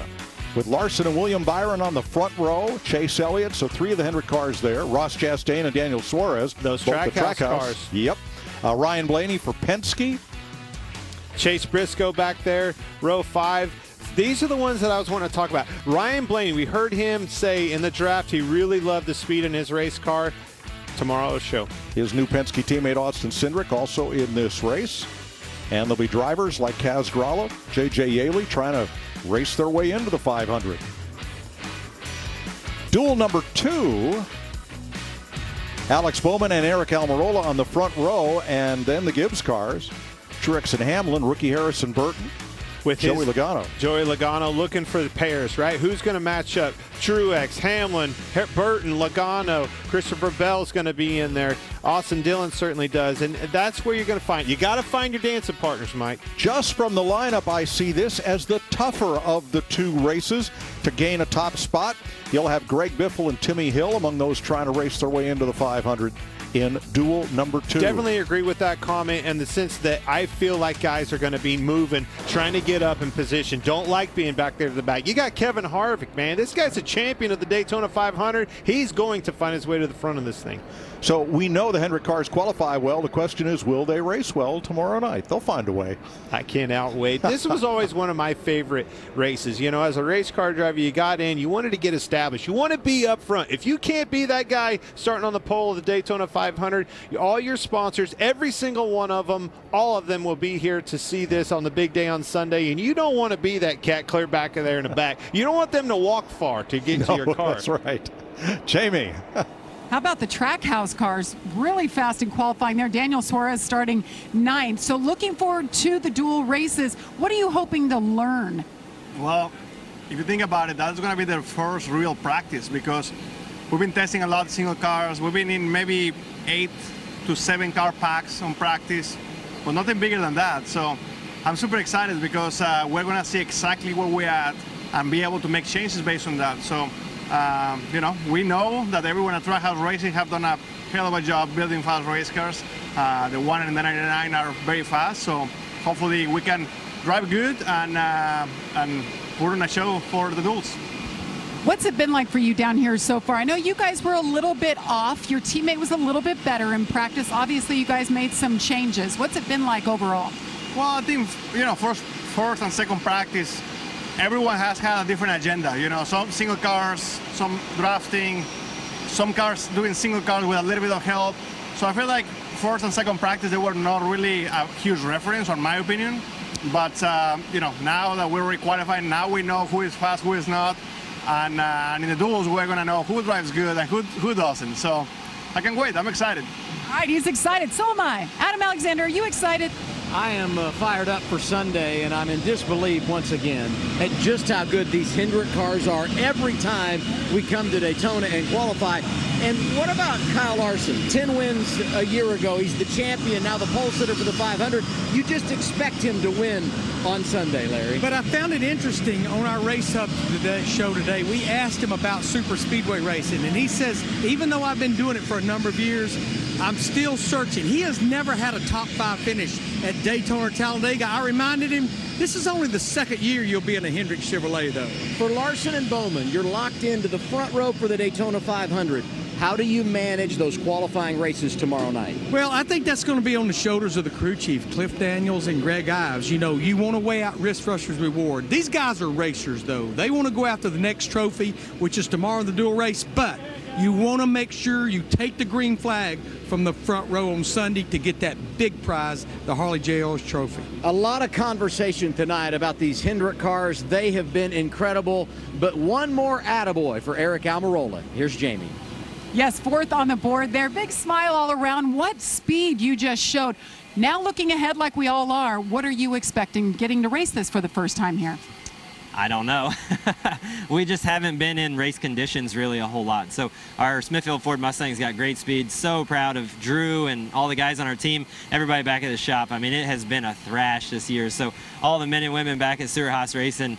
with Larson and William Byron on the front row, Chase Elliott, so 3 of the Hendrick cars there, Ross Chastain and Daniel Suarez. Those both Trackhouse cars. Yep. Ryan Blaney for Penske. Chase Briscoe back there, row 5. These are the ones that I was wanting to talk about. Ryan Blaney, we heard him say in the draft he really loved the speed in his race car. Tomorrow's show. His new Penske teammate Austin Cindric also in this race. And there'll be drivers like Kaz Grala, J.J. Yaley trying to race their way into the 500. Duel number 2. Alex Bowman and Eric Almirola on the front row, and then the Gibbs cars. Truex and Hamlin, Ricky Harrison Burton, with Joey Logano. Joey Logano looking for the pairs, right? Who's going to match up? Truex, Hamlin, Burton, Logano. Christopher Bell's going to be in there. Austin Dillon certainly does, and that's where you're going to find. You got to find your dancing partners, Mike. Just from the lineup, I see this as the tougher of the 2 races to gain a top spot. You'll have Greg Biffle and Timmy Hill among those trying to race their way into the 500 in duel number 2. Definitely agree with that comment in the sense that I feel like guys are going to be moving, trying to get up in position. Don't like being back there to the back. You got Kevin Harvick, man. This guy's a champion of the Daytona 500. He's going to find his way to the front of this thing. So we know the Hendrick cars qualify well. The question is, will they race well tomorrow night? They'll find a way. I cannot wait. This was always one of my favorite races. You know, as a race car driver, you got in, you wanted to get established. You want to be up front. If you can't be that guy starting on the pole of the Daytona 500, all your sponsors, every single one of them, all of them will be here to see this on the big day on Sunday. And you don't want to be that cat clear back there in the back. You don't want them to walk far to get to your car. That's right. Jamie. How about the Trackhouse cars? Really fast in qualifying there. Daniel Suarez starting 9th. So looking forward to the dual races. What are you hoping to learn? Well, if you think about it, that's going to be their first real practice because we've been testing a lot of single cars. We've been in maybe 8 to 7 car packs on practice, but nothing bigger than that. So I'm super excited because we're going to see exactly where we're at and be able to make changes based on that. So you know, we know that everyone at Trackhouse Racing have done a hell of a job building fast race cars. The 1 and the 99 are very fast, so hopefully we can drive good and put on a show for the duels. What's it been like for you down here so far? I know you guys were a little bit off. Your teammate was a little bit better in practice. Obviously, you guys made some changes. What's it been like overall? Well, I think, you know, first and second practice, everyone has had a different agenda. You know, some single cars, some drafting, some cars doing single cars with a little bit of help. So I feel like first and second practice, they were not really a huge reference, in my opinion. But, you know, now that we're re-qualifying, now we know who is fast, who is not. And in the duels, we're going to know who drives good and who doesn't. So I can't wait. I'm excited. All right, he's excited. So am I. Adam Alexander, are you excited? I am fired up for Sunday, and I'm in disbelief once again at just how good these Hendrick cars are every time we come to Daytona and qualify. And what about Kyle Larson? 10 wins a year ago. He's the champion, now the pole sitter for the 500. You just expect him to win on Sunday, Larry. But I found it interesting on our Race Hub show today. We asked him about super speedway racing, and he says, even though I've been doing it for a number of years, I'm still searching. He has never had a top 5 finish at Daytona or Talladega. I reminded him, this is only the second year you'll be in a Hendrick Chevrolet, though. For Larson and Bowman, you're locked into the front row for the Daytona 500. How do you manage those qualifying races tomorrow night? Well, I think that's going to be on the shoulders of the crew chief, Cliff Daniels and Greg Ives. You know, you want to weigh out risk versus reward. These guys are racers, though. They want to go after the next trophy, which is tomorrow in the dual race, but you want to make sure you take the green flag from the front row on Sunday to get that big prize, the Harley J. Owens Trophy. A lot of conversation tonight about these Hendrick cars. They have been incredible, but one more attaboy for Eric Almirola. Here's Jamie. Yes, 4th on the board there. Big smile all around. What speed you just showed. Now looking ahead like we all are, what are you expecting getting to race this for the first time here? I don't know. We just haven't been in race conditions really a whole lot. So our Smithfield Ford Mustang's got great speed. So proud of Drew and all the guys on our team, everybody back at the shop. I mean, it has been a thrash this year. So all the men and women back at Stewart Haas Racing,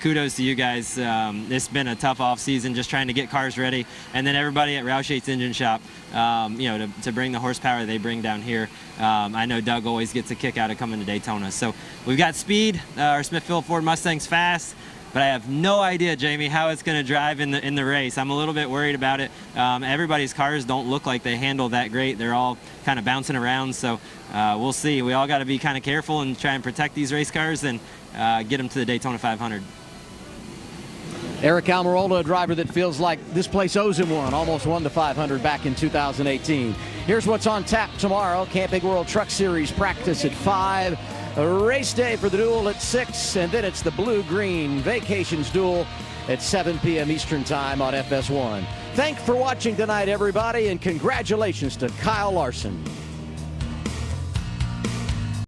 kudos to you guys. It's been a tough off season just trying to get cars ready. And then everybody at Roush Yates Engine Shop, you know, to bring the horsepower they bring down here. I know Doug always gets a kick out of coming to Daytona. So we've got speed. Our Smithfield Ford Mustang's fast. but I have no idea, Jamie, how it's going to drive in the race. I'm a little bit worried about it. Everybody's cars don't look like they handle that great. They're all kind of bouncing around, so we'll see. We all got to be kind of careful and try and protect these race cars and get them to the Daytona 500. Eric Almirola, a driver that feels like this place owes him one, almost won the 500 back in 2018. Here's what's on tap tomorrow. Camping World Truck Series practice at 5, a race day for the duel at 6, and then it's the Blue-Green Vacations duel at 7 p.m. Eastern Time on FS1. Thanks for watching tonight, everybody, and congratulations to Kyle Larson.